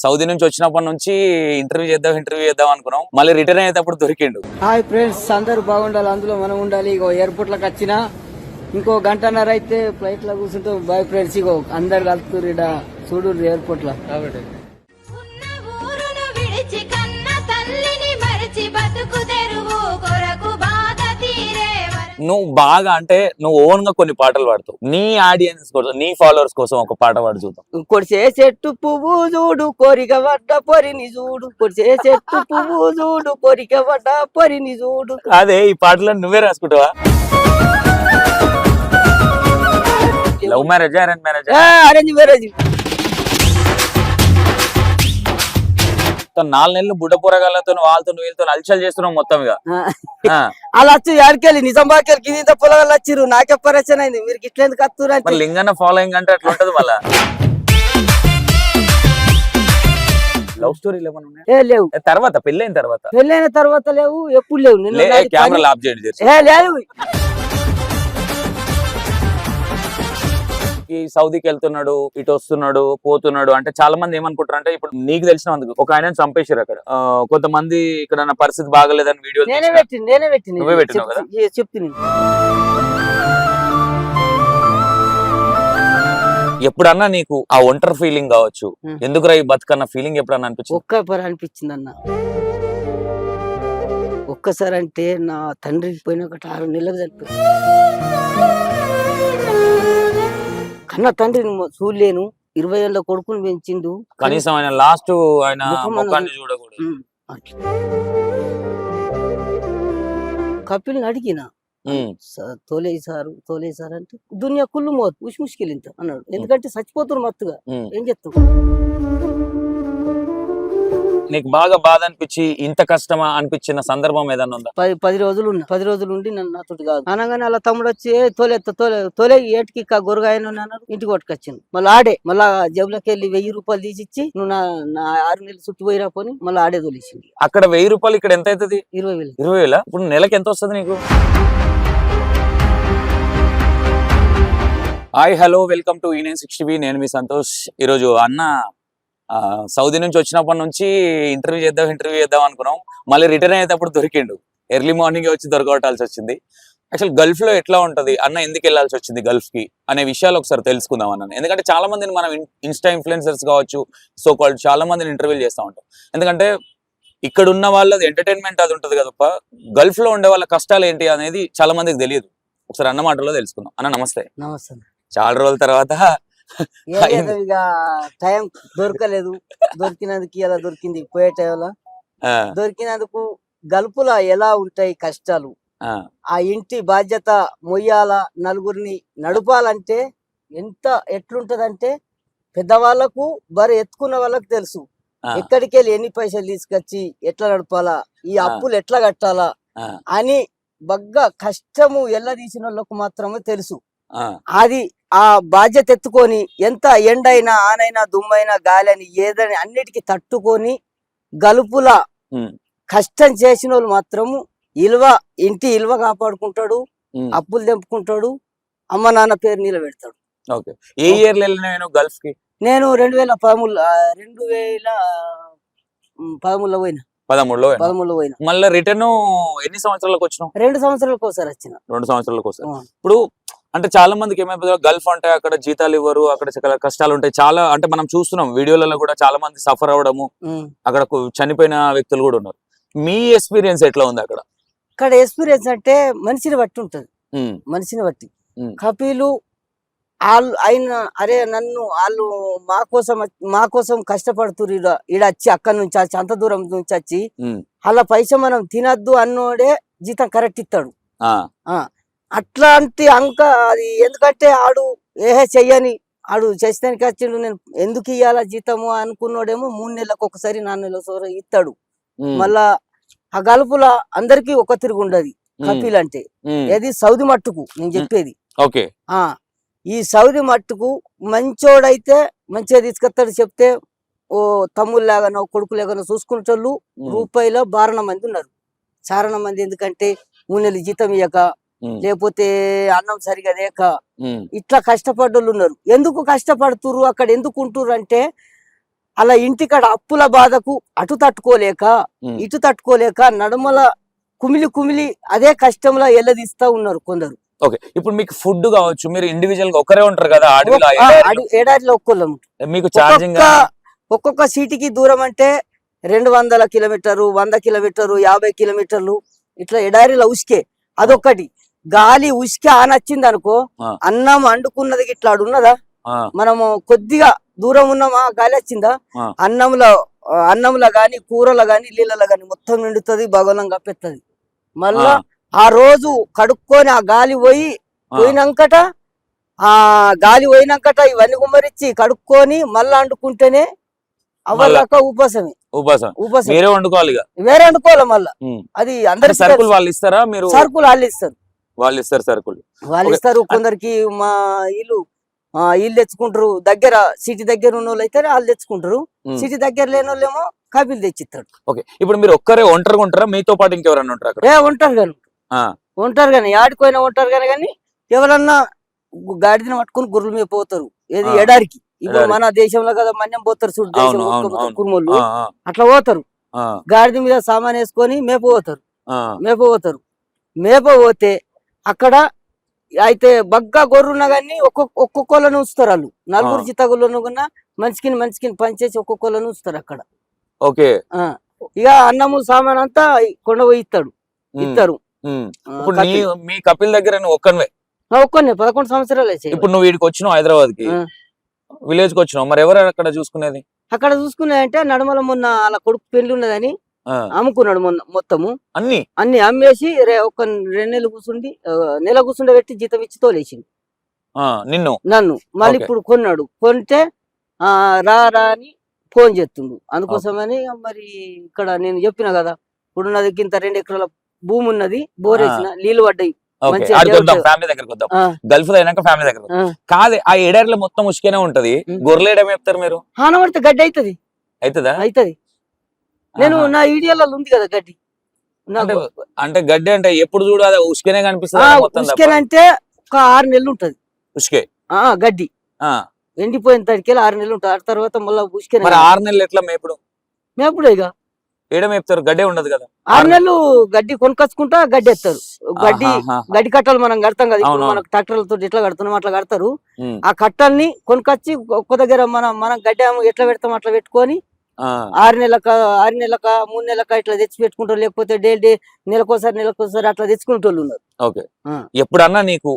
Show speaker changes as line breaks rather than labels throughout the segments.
Saudi నుంచి వచ్చినప్పటి నుంచి ఇంటర్వ్యూ చేద్దాం అనుకున్నాం. మళ్ళీ రిటర్న్ అయ్యేటప్పుడు దొరికిండు.
హాయ్ ఫ్రెండ్స్, అందరూ బాగుండాలి, అందులో మనం ఉండాలి. ఇగో ఎయిర్పోర్ట్ లకు వచ్చిన ఇంకో గంటన్నర అయితే ఫ్లైట్ లో కూర్చుంటాం. బాయ్ ఫ్రెండ్స్, ఇగో అందరు కలుపుతురు చూడు ఎయిర్పోర్ట్ లో.
నువ్వు బాగా అంటే నువ్వు ఓన్ గా కొన్ని పాటలు పాడుతావు. నీ ఆడియన్స్ కోసం, నీ ఫాలోవర్స్ కోసం ఒక పాట పాడు చూద్దాం.
కొడిసే చెట్టు పువ్వు చూడు, కోరిక పడ్డ పొరిని చూడు. కొడిసే చెట్టు పువ్వు చూడు, కోరిక పడ్డ పొరిని చూడు.
అదే ఈ పాటలను నువ్వే రాసుకుంటావా? Love marriage, arrange marriage?
Arrange marriage.
4 నెలలు బుడ్డ పొరగాళ్ళతో వాళ్ళతో వీళ్ళతో అల్చల్ చేస్తున్నావు మొత్తం. ఇక
అలా వచ్చి ఆడికెళ్ళి నిజామాబాద్కి ఇంత పొలగాళ్ళు వచ్చిర్రు. నాకే పరిచయం అయింది, మీరు ఇట్లా ఎందుకు వస్తున్నారు?
లింగన్న ఫాలోయింగ్ అంటే అట్లా ఉంటది. మళ్ళా లవ్ స్టోరీలు ఏమన్నా ఉన్నాయా?
లేవు.
తర్వాత పెళ్ళైన
తర్వాత లేవు, ఎప్పుడు లేవు.
కెమెరా ఆఫ్ చేయండి.
లేవు.
సౌదీకి వెళ్తున్నాడు, ఇటు వస్తున్నాడు, పోతున్నాడు అంటే చాలా మంది ఏమనుకుంటారు అంటే, ఇప్పుడు నీకు తెలిసినందుకు ఒక ఆయన చంపేశారు అక్కడ. కొంతమంది ఇక్కడ నా పరిస్థితి బాగలేదని వీడియో
నేనే పెట్టి
నువ్వే పెట్టినావు కదా.
చెప్తున్నా,
ఎప్పుడన్నా నీకు ఆ ఒంటరి ఫీలింగ్ కావచ్చు, ఎందుకురా ఈ బతుకన్న ఫీలింగ్ ఎప్పుడన్నా అనిపించింది?
ఒక్కసారి అనిపించింది అన్న. ఒక్కసారి అంటే నా తండ్రికి పోయిన 6 నెలలకు చనిపోయింది. కన్నా తండ్రిని చూడలేను. 20 ఏళ్ళ కొడుకుని పెంచిండు.
కనీసం ఆయన లాస్ట్ ఆయన ముఖాన్ని చూడకూడదు.
కపిల్ని అడిగిన, తోలేసారు అంటే దునియా కుళ్ళు మోత్ ముష్కెళ్ళింత అన్నాడు. ఎందుకంటే చచ్చిపోతున్నారు మత్తుగా. ఏం చెప్తావు?
నీకు బాగా బాధ అనిపించి ఇంత కష్టమా అనిపించిన సందర్భం ఏదన్నా ఉందా?
10 రోజులు ఉండి నన్ను నాతోటి కాదు అనగానే అలా తమ్ముడు వచ్చి తోలే ఏటికి గొరగాయను అన్నాడు. ఇంటికి కొట్టుకొచ్చింది. మళ్ళా జేబులోకి వెళ్ళి 1000 రూపాయలు తీసిచ్చి, నువ్వు నా 6 నెలలు చుట్టుపోయిరా పోని మళ్ళీ ఆడే తోలేసింది.
అక్కడ 1000 రూపాయలు, ఇక్కడ ఎంత అవుతుంది?
20,000.
20,000? ఇప్పుడు నెలకి ఎంత వస్తుంది నీకు? Hi, hello, welcome to E960. నేను మీ సంతోష్. ఈరోజు అన్న సౌదీ నుంచి వచ్చినప్పటి నుంచి ఇంటర్వ్యూ చేద్దాం అనుకున్నాం. మళ్ళీ రిటర్న్ అయ్యేటప్పుడు దొరికిండు. ఎర్లీ మార్నింగ్ వచ్చి దొరకవటాల్సి వచ్చింది. యాక్చువల్ గల్ఫ్ లో ఎట్లా ఉంటది, అన్న ఎందుకు వెళ్లాల్సి వచ్చింది గల్ఫ్ కి అనే విషయాలు ఒకసారి తెలుసుకుందాం అన్నాను. ఎందుకంటే చాలా మందిని మనం ఇన్స్టా ఇన్ఫ్లుయెన్సర్స్ కావచ్చు, సో కాల్డ్ చాలా మందిని ఇంటర్వ్యూ చేస్తూ ఉంటాం. ఎందుకంటే ఇక్కడ ఉన్న వాళ్ళది ఎంటర్టైన్మెంట్ అది ఉంటది కదప్ప, గల్ఫ్ లో ఉండే వాళ్ళ కష్టాలు ఏంటి అనేది చాలా మందికి తెలియదు. ఒకసారి అన్న మాటల్లో తెలుసుకుందాం. అన్న నమస్తే.
నమస్తే.
చాలా రోజుల తర్వాత
ఇక టైం దొరకలేదు. దొరికినందుకు ఇలా దొరికింది. పోయే టైంలో దొరికినందుకు గల్పుల ఎలా ఉంటాయి కష్టాలు, ఆ ఇంటి బాధ్యత మొయ్యాల, నలుగురిని నడపాలంటే ఎట్లుంటదంటే పెద్దవాళ్లకు బరి ఎత్తుకున్న వాళ్ళకి తెలుసు. ఎక్కడికి వెళ్ళి ఎన్ని పైసలు తీసుకొచ్చి ఎట్లా నడపాలా, ఈ అప్పులు ఎట్లా కట్టాలా అని బగ్గా కష్టము ఎల్ల తీసిన వాళ్ళకు మాత్రమే తెలుసు. అది ఆ బాధ్యత ఎత్తుకొని ఎంత ఎండైనా, ఆనైనా, దుమ్మైనా, గాలని, ఏదని అన్నిటికీ తట్టుకొని గలుపుల కష్టం చేసిన వాళ్ళు మాత్రము ఇంటి ఇల్వ కాపాడుకుంటాడు, అప్పులు తెంపుకుంటాడు, అమ్మ నాన్న పేరు నిలబెడతాడు.
ఏ ఇయర్ లో వెళ్ళినా గల్ఫ్ కి?
నేను 2013లో పోయినా. 13లో పోయినా.
మళ్ళీ రిటర్న్ ఎన్ని సంవత్సరాలకు వచ్చినావు?
2 సంవత్సరాలకు ఒకసారి వచ్చిన.
2 సంవత్సరాలకు ఒకసారి. ఇప్పుడు అంటే చాలా మందికి ఏమైపోతుంది, గల్ఫ్ అంటే అక్కడ జీతాలు ఇవ్వరు, అక్కడ కష్టాలు ఉంటాయి చాలా. అంటే మనం చూస్తున్నాం వీడియోలలో కూడా చాలా మంది సఫర్ అవడము, అక్కడ చనిపోయిన వ్యక్తులు కూడా ఉన్నారు. మీ ఎక్స్పీరియన్స్ ఎట్లా ఉంది అక్కడ?
ఇక్కడ ఎక్స్పీరియన్స్ అంటే మనిషిని బట్టి ఉంటది. మనిషిని బట్టి కపిలు ఆయన అరే నన్ను వాళ్ళు మా కోసం కష్టపడుతురు, ఈడ వచ్చి అక్కడి నుంచి వచ్చి అంత దూరం నుంచి వచ్చి అలా పైసా మనం తినద్దు అన్నోడే జీతం కరెక్ట్ ఇస్తాడు. అట్లాంటి అది ఎందుకంటే ఆడు చెయ్యని ఆడు చేస్తానికి వచ్చిండు, నేను ఎందుకు ఇయ్యాలా జీతము అనుకున్నాడేమో 3 నెలలకు ఒకసారి 4 నెలల ఇస్తాడు. మళ్ళా ఆ గల్పుల అందరికి ఒక తిరుగు ఉండదు కపిల్ అంటే. ఏది సౌదీ మట్టుకు నేను చెప్పేది. ఈ సౌదీ మట్టుకు మంచోడైతే మంచిగా తీసుకొస్తాడు. చెప్తే ఓ తమ్ముళ్ళు లాగానో కొడుకు లాగానో చూసుకునేటోళ్ళు రూపాయల 12 మంది ఉన్నారు. చారణ మంది ఎందుకంటే 3 నెలలు జీతం ఇయ్యక, లేకపోతే అన్నం సరిగా లేక ఇట్లా కష్టపడ్డోళ్ళు ఉన్నారు. ఎందుకు కష్టపడుతురు, అక్కడ ఎందుకు ఉంటురు అంటే అలా ఇంటికాడ అప్పుల బాధకు అటు తట్టుకోలేక
ఉమ్.
ఇటు తట్టుకోలేక నడుమల కుమిలి కుమిలి అదే కష్టంలో ఎల్లదీస్తా ఉన్నారు కొందరు.
ఓకే, ఇప్పుడు మీకు ఫుడ్ కావచ్చు, మీరు ఇండివిజువల్ గా ఒకరే ఉంటారు కదా అడవిలో,
ఏడాదిలో ఒక్కొల్లము.
మీకు ఛార్జింగ్
ఒక్కొక్క సిటీకి దూరం అంటే 200 కిలోమీటర్లు, 100 కిలోమీటర్లు, 50 కిలోమీటర్లు ఇట్లా ఎడారిలో ఉసుకే. అదొక్కటి. గాలి ఉసుకే ఆనొచ్చింది అనుకో, అన్నం అండుకున్నది ఇట్లా ఉన్నదా, మనము కొద్దిగా దూరం ఉన్నామా గాలి వచ్చిందా, అన్నంలో గాని కూరలో గాని నీళ్ళలో గాని మొత్తం నిండుతుంది, భగవనం కప్పెత్తది. మళ్ళా ఆ రోజు కడుక్కొని ఆ గాలి పోయినాకట ఇవన్నీ గుమ్మరిచ్చి కడుక్కొని మళ్ళా వండుకుంటేనే అవదాకా ఉపాసమే.
వేరే వండుకోవాలి,
వేరే వండుకోవాలి మళ్ళా. అది అందరి
సరుకులు వాళ్ళు ఇస్తారా? మీరు
సరుకులు వాళ్ళు ఇస్తారు,
సరుకులు
వాళ్ళు ఇస్తారు. కొందరికి మా ఇల్లు తెచ్చుకుంటారు, దగ్గర సిటీ దగ్గర ఉన్న వాళ్ళు అయితే వాళ్ళు తెచ్చుకుంటారు, సిటీ దగ్గర లేని వాళ్ళేమో కబీలు తెచ్చిస్తారు.
ఓకే, ఇప్పుడు మీరు ఒక్కరే ఒంటరిగా ఉంటారా? మీతో పాటు ఇంకెవరన్నా ఉంటారు అక్కడ?
ఉంటారు కానీ ఆడిపోయినా ఉంటారు కానీ ఎవరన్నా గాడిదని పట్టుకుని గుర్రెల మీద పోతారు. ఏది ఎడారికి. ఇప్పుడు మన దేశంలో కదా మన్యం పోతారు చూడు, కుర్మోళ్ళు అట్లా పోతారు. గాడిద మీద సామాన్ వేసుకొని మేప పోతే అక్కడ అయితే బగ్గా గొర్రున్నా గానీ ఒక్కొక్కళ్ళను ఉంచుతారు వాళ్ళు. నలుగురు చిత్తగులను కన్నా మనిషికి పనిచేసి ఒక్కొక్కళ్ళను ఉంచుతారు అక్కడ.
ఓకే,
ఇక అన్నము సామాన్ అంతా కొండ పోయి ఇస్తారు.
మీ కపిల్ దగ్గర ఒక్కనే
11 సంవత్సరాలు.
ఇప్పుడు నువ్వు వీడికి వచ్చినావు, హైదరాబాద్ కి విలేజ్ కి వచ్చినావు, మరి ఎవరు అక్కడ చూసుకునేది?
అక్కడ చూసుకునేదంటే నడమల మొన్న అలా కొడుకు పెళ్లి ఉన్నదని అమ్ముకున్నాడు మొత్తము అన్ని అమ్మేసి ఒక 2 నెలలు కూర్చుండి నెల కూర్చుండే పెట్టి జీతం ఇచ్చి తోలేసింది నన్ను. మళ్ళీ ఇప్పుడు కొన్నాడు, కొంటే రా అని ఫోన్ చేస్తుండు. అందుకోసమని మరి ఇక్కడ నేను చెప్పిన కదా, ఇప్పుడు నా దగ్గర ఇంత 2 ఎకరాల భూమి ఉన్నది, బోరేసిన నీళ్లు పడ్డాయి.
ఫ్యామిలీ దగ్గరకు గల్ఫ్ అయినాక ఫ్యామిలీ దగ్గర కాదు, ఆ ఎడారిలో మొత్తం ఉసుకేనే ఉంటది. గొర్రెలు చెప్తారు మీరు?
ఆనబడితే గడ్డి అవుతుంది. నేను నా వీడియోలో ఉంది కదా గడ్డి.
అంటే గడ్డి అంటే ఎప్పుడు చూడు అది ఉసుకేనే కనిపిస్తుంది.
ఉసుకేనే అంటే ఒక 6 నెలలు ఉంటది ఉసుకే గడ్డి. ఎండిపోయిన తడికెళ్ళి 6 నెలలు ఉంటుంది. ఆ తర్వాత మళ్ళీ ఉసుకేనే.
6 నెలలు ఎట్లా
మేపుడు ఇక
ఏడ మేపుతారు? గడ్డే ఉండదు కదా.
6 నెలలు గడ్డి కొనుకొచ్చుకుంటా గడ్డి ఎత్తారు. గడ్డి కట్టలు మనం కడతాం కదా, ఇప్పుడు మనకు ట్రాక్టర్లతో ఎట్లా కడుతున్నాం అట్లా కడతారు. ఆ కట్టల్ని కొనుకొచ్చి ఒక్క దగ్గర మనం గడ్డి ఎట్లా పెడతాం అట్లా పెట్టుకొని 6 నెలలక 3 నెలలక ఇట్లా తెచ్చి పెట్టుకుంటారు. లేకపోతే డైలీ నెలకోసారి అట్లా తెచ్చుకుంటూ ఉన్నారు.
ఓకే, ఎప్పుడన్నా నీకు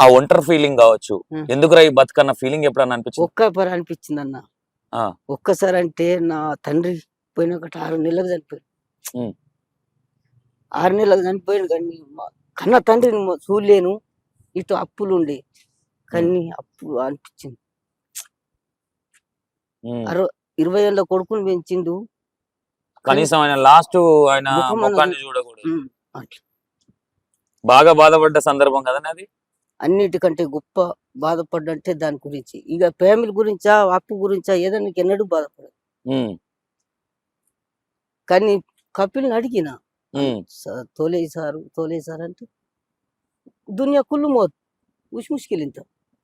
ఆ ఒంటరి ఫీలింగ్ కావచ్చు, ఎందుకురా ఈ బతుకన్న ఫీలింగ్ ఎప్పుడన్నా అనిపించింది?
ఒక్కసారి అనిపించింది అన్న. ఒక్కసారి అంటే నా తండ్రి పోయిన 6 నెలలకు చనిపోయాడు. 6 నెలలకు చనిపోయాడు కానీ కన్నా తండ్రిని చూడలేను. ఇటు అప్పులు ఉండే కానీ అప్పు అనిపించింది. 20 ఏళ్ళ కొడుకుని పెంచిండు,
కనీసం ఆయన లాస్ట్ ఆయన ముఖాన్ని చూడకూడదు. బాగా బాధపడ్డ సందర్భం కదా అది.
అన్నిటికంటే గొప్ప బాధపడ్డంటే దాని గురించి. ఇక ఫ్యామిలీ గురించా అప్పు గురించా ఏదైనా ఎన్నడూ బాధపడదు. కానీ కపిల్ని అడిగిన తోలేసారు అంటే దునియా కుళ్ళు మోత్ ముష్కిలింత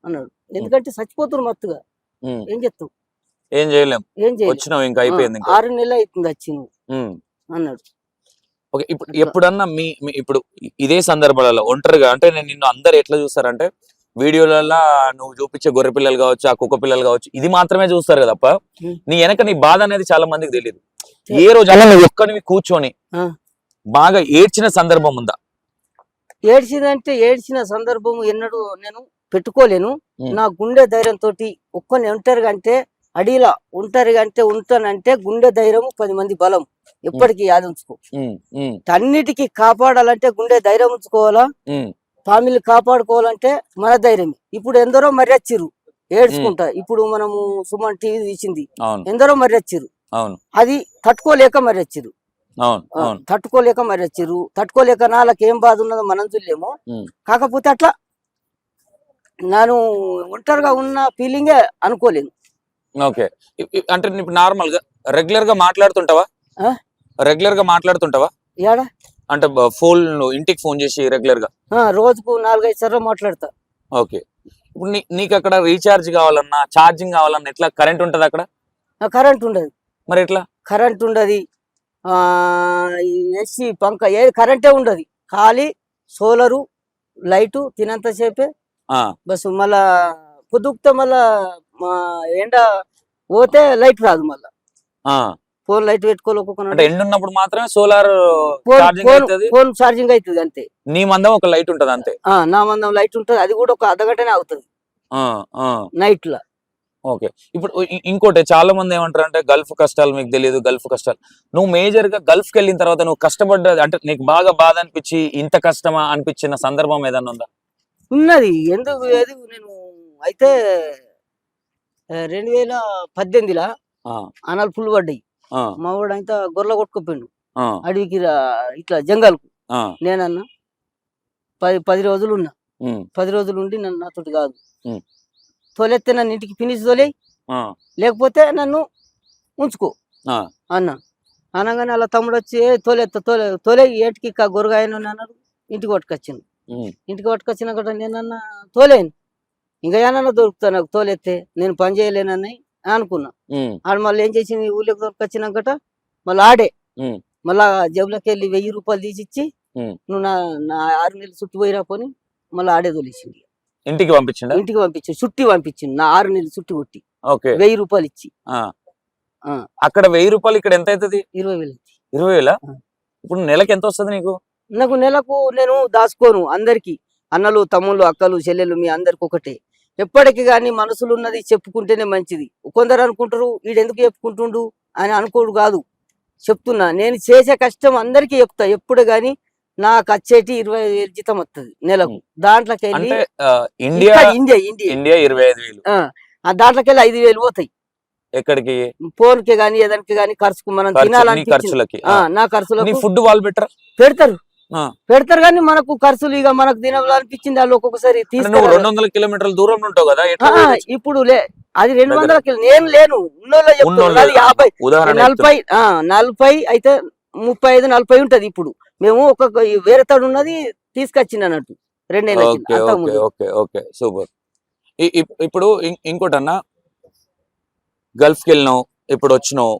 అన్నాడు. ఎందుకంటే చచ్చిపోతున్నారు మత్తుగా, ఏం చెప్తావు,
ఏం చేయలేం, వచ్చినావు ఇంకా అయిపోయింది,
6 నెలలు అవుతుంది వచ్చి అన్నాడు.
ఓకే, ఇప్పుడు ఎప్పుడన్నా ఇప్పుడు ఇదే సందర్భాలలో ఒంటరిగా అంటే నేను నిన్ను అందరు ఎట్లా చూస్తారంటే వీడియోలలో నువ్వు చూపించే గొర్రె పిల్లలు కావచ్చు, ఆ కుక్క పిల్లలు కావచ్చు, ఇది మాత్రమే చూస్తారు కదా తప్ప నీ వెనక నీ బాధ అనేది చాలా మందికి తెలియదు. ఏ రోజు అలా నువ్వు ఒక్కనివి కూర్చొని బాగా ఏడ్చిన సందర్భం ఉందా?
ఏడ్చిన సందర్భం ఎన్నడూ నేను పెట్టుకోలేను. నా గుండె ధైర్యంతో ఒక్కని ఒంటరిగా అంటే అడిలా ఒంటరిగా అంటే ఉంటానంటే గుండె ధైర్యం 10 మంది బలం ఎప్పటికీ యాద ఉంచుకో. అన్నిటికీ కాపాడాలంటే గుండె ధైర్యం ఉంచుకోవాలా, ఫ్యామిలీ కాపాడుకోవాలంటే మన ధైర్యం. ఇప్పుడు ఎందరో మర్రచ్చిర్రు ఏడ్చుకుంటా. ఇప్పుడు మనము సుమన్ టీవీ తీసింది, ఎందరో మర్రచ్చిర్రు, అది తట్టుకోలేక మర్రచ్చిర్రు. తట్టుకోలేక నాళ్ళకి ఏం బాధ ఉన్నదో మనం చూడలేము. కాకపోతే అట్లా నేను ఒంటరిగా ఉన్న ఫీలింగే అనుకోలేను.
ఓకే, అంటే ఇప్పుడు నార్మల్ గా రెగ్యులర్ గా మాట్లాడుతుంటావా?
ఏడా
అంటే ఫోన్ ఇంటికి ఫోన్ చేసి రెగ్యులర్ గా
రోజుకు 4-5 సార్లు మాట్లాడతా.
ఓకే, ఇప్పుడు నీకు అక్కడ రీఛార్జ్ కావాలన్నా ఛార్జింగ్ కావాలన్నా ఎట్లా కరెంట్ ఉంటది అక్కడ?
కరెంట్ ఉండదు.
మరి ఎట్లా?
కరెంట్ ఉండదు. ఏసీ పంక ఏది కరెంటే ఉండదు. ఖాళీ సోలరు లైటు తినంతసేపే బస్. మళ్ళా పొద్దుకుతే మళ్ళా ఎండ పోతే లైట్ రాదు. మళ్ళా ఫోన్ లైట్ పెట్టుకోలేకపోతే
ఎండ ఉన్నప్పుడు మాత్రమే సోలార్
ఫోన్ ఛార్జింగ్ అవుతుంది అంతే.
నీ మందం ఒక లైట్ ఉంటది అంతే.
నా మందం లైట్ ఉంటది. అది కూడా ఒక అర్ధగంటనే అవుతుంది నైట్ లా.
ఓకే. ఇప్పుడు ఇంకోటి చాలా మంది ఏమంటారు అంటే గల్ఫ్ కష్టాలు మీకు తెలియదు, గల్ఫ్ కష్టాలు. నువ్వు మేజర్ గా గల్ఫ్ కి వెళ్ళిన తర్వాత నువ్వు కష్టపడ్డది అంటే నీకు బాగా బాధ అనిపించి ఇంత కష్టమా అనిపించిన సందర్భం ఏదన్నా ఉందా?
ఉన్నది. ఎందుకు లేదు, నేను అయితే 2018 అనాలు ఫుల్ పడ్డాయి. మా వాడు అయితే గొర్రెల కొట్టుకుపోయిండు అడవికి ఇట్లా జంగల్కు. నేనన్నా 10 రోజులు ఉన్నా. 10 రోజులు ఉండి నన్ను నాతోటి కాదు తోలెత్తే నన్ను ఇంటికి ఫినిష్ తోలే, లేకపోతే నన్ను ఉంచుకో అన్న. అనగానే అలా తమ్ముడు వచ్చి తోలే ఏటికి గొరగాయను అన్నాడు. ఇంటికి పట్టుకొచ్చింది. ఇంటికి పట్టుకొచ్చినాక నేనన్నా తోలేను, ఇంకా ఏమన్నా దొరుకుతా నాకు తోలెత్తే, నేను పని చేయలేనని అనుకున్నా. ఆడు మళ్ళీ ఏం చేసింది, ఊళ్ళోకి దొరికొచ్చినాకట మళ్ళీ ఆడే మళ్ళా జేబులోకి వెళ్ళి 1000 రూపాయలు తీసిచ్చి నువ్వు నా 6 నెలలు చుట్టి పోయిరా పోని మళ్ళీ ఆడే తోలేసింది.
ఇంటికి పంపించింది.
ఇంటికి పంపించింది, చుట్టి పంపించింది. నా 6 నెలలు చుట్టి కొట్టి
1000
రూపాయలు ఇచ్చి.
అక్కడ 1000 రూపాయలు ఇక్కడ ఎంత అవుతుంది?
20,000.
20,000? ఇప్పుడు నెలకి ఎంత వస్తుంది నీకు?
నాకు నెలకు నేను దాచుకోను. అందరికి అన్నలు తమ్ముళ్ళు అక్కలు చెల్లెలు మీ అందరికి ఒకటే. ఎప్పటికి కానీ మనసులు ఉన్నది చెప్పుకుంటేనే మంచిది. కొందరు అనుకుంటారు వీడెందుకు చెప్పుకుంటుండు అని అనుకోడు కాదు. చెప్తున్నా, నేను చేసే కష్టం అందరికీ చెప్తా. ఎప్పుడు గాని నాకు వచ్చేటి 25,000 జీతం వస్తుంది నెలకు. దాంట్లోకి వెళ్ళి
ఇండియా 25,000,
దాంట్లోకి వెళ్ళి 5,000 పోతాయి.
ఎక్కడికి?
ఫోన్కి గానీ ఏదానికి గానీ ఖర్చుకు మనం తినాలని
ఖర్చులకి.
నా ఖర్చులకు
ఫుడ్ వాళ్ళు
పెడతారు కానీ మనకు ఖర్చులు ఇక మనకు తినాలనిపించింది వాళ్ళు ఒక్కొక్కసారి
200 కిలోమీటర్ల దూరం ఉంటావు కదా.
ఇప్పుడు అది 200 నేను లేను, ఉన్నోళ్ళే చెప్తున్నా. 50, 40 అయితే 35, 40 ఉంటది. ఇప్పుడు మేము ఒక్కొక్క వేరే తాడు ఉన్నది తీసుకొచ్చింది అన్నట్టు 2
నెలలు. సూపర్. ఇప్పుడు ఇంకోటన్నా, గల్ఫ్ కి వెళ్ళినావు, ఇప్పుడు వచ్చినావు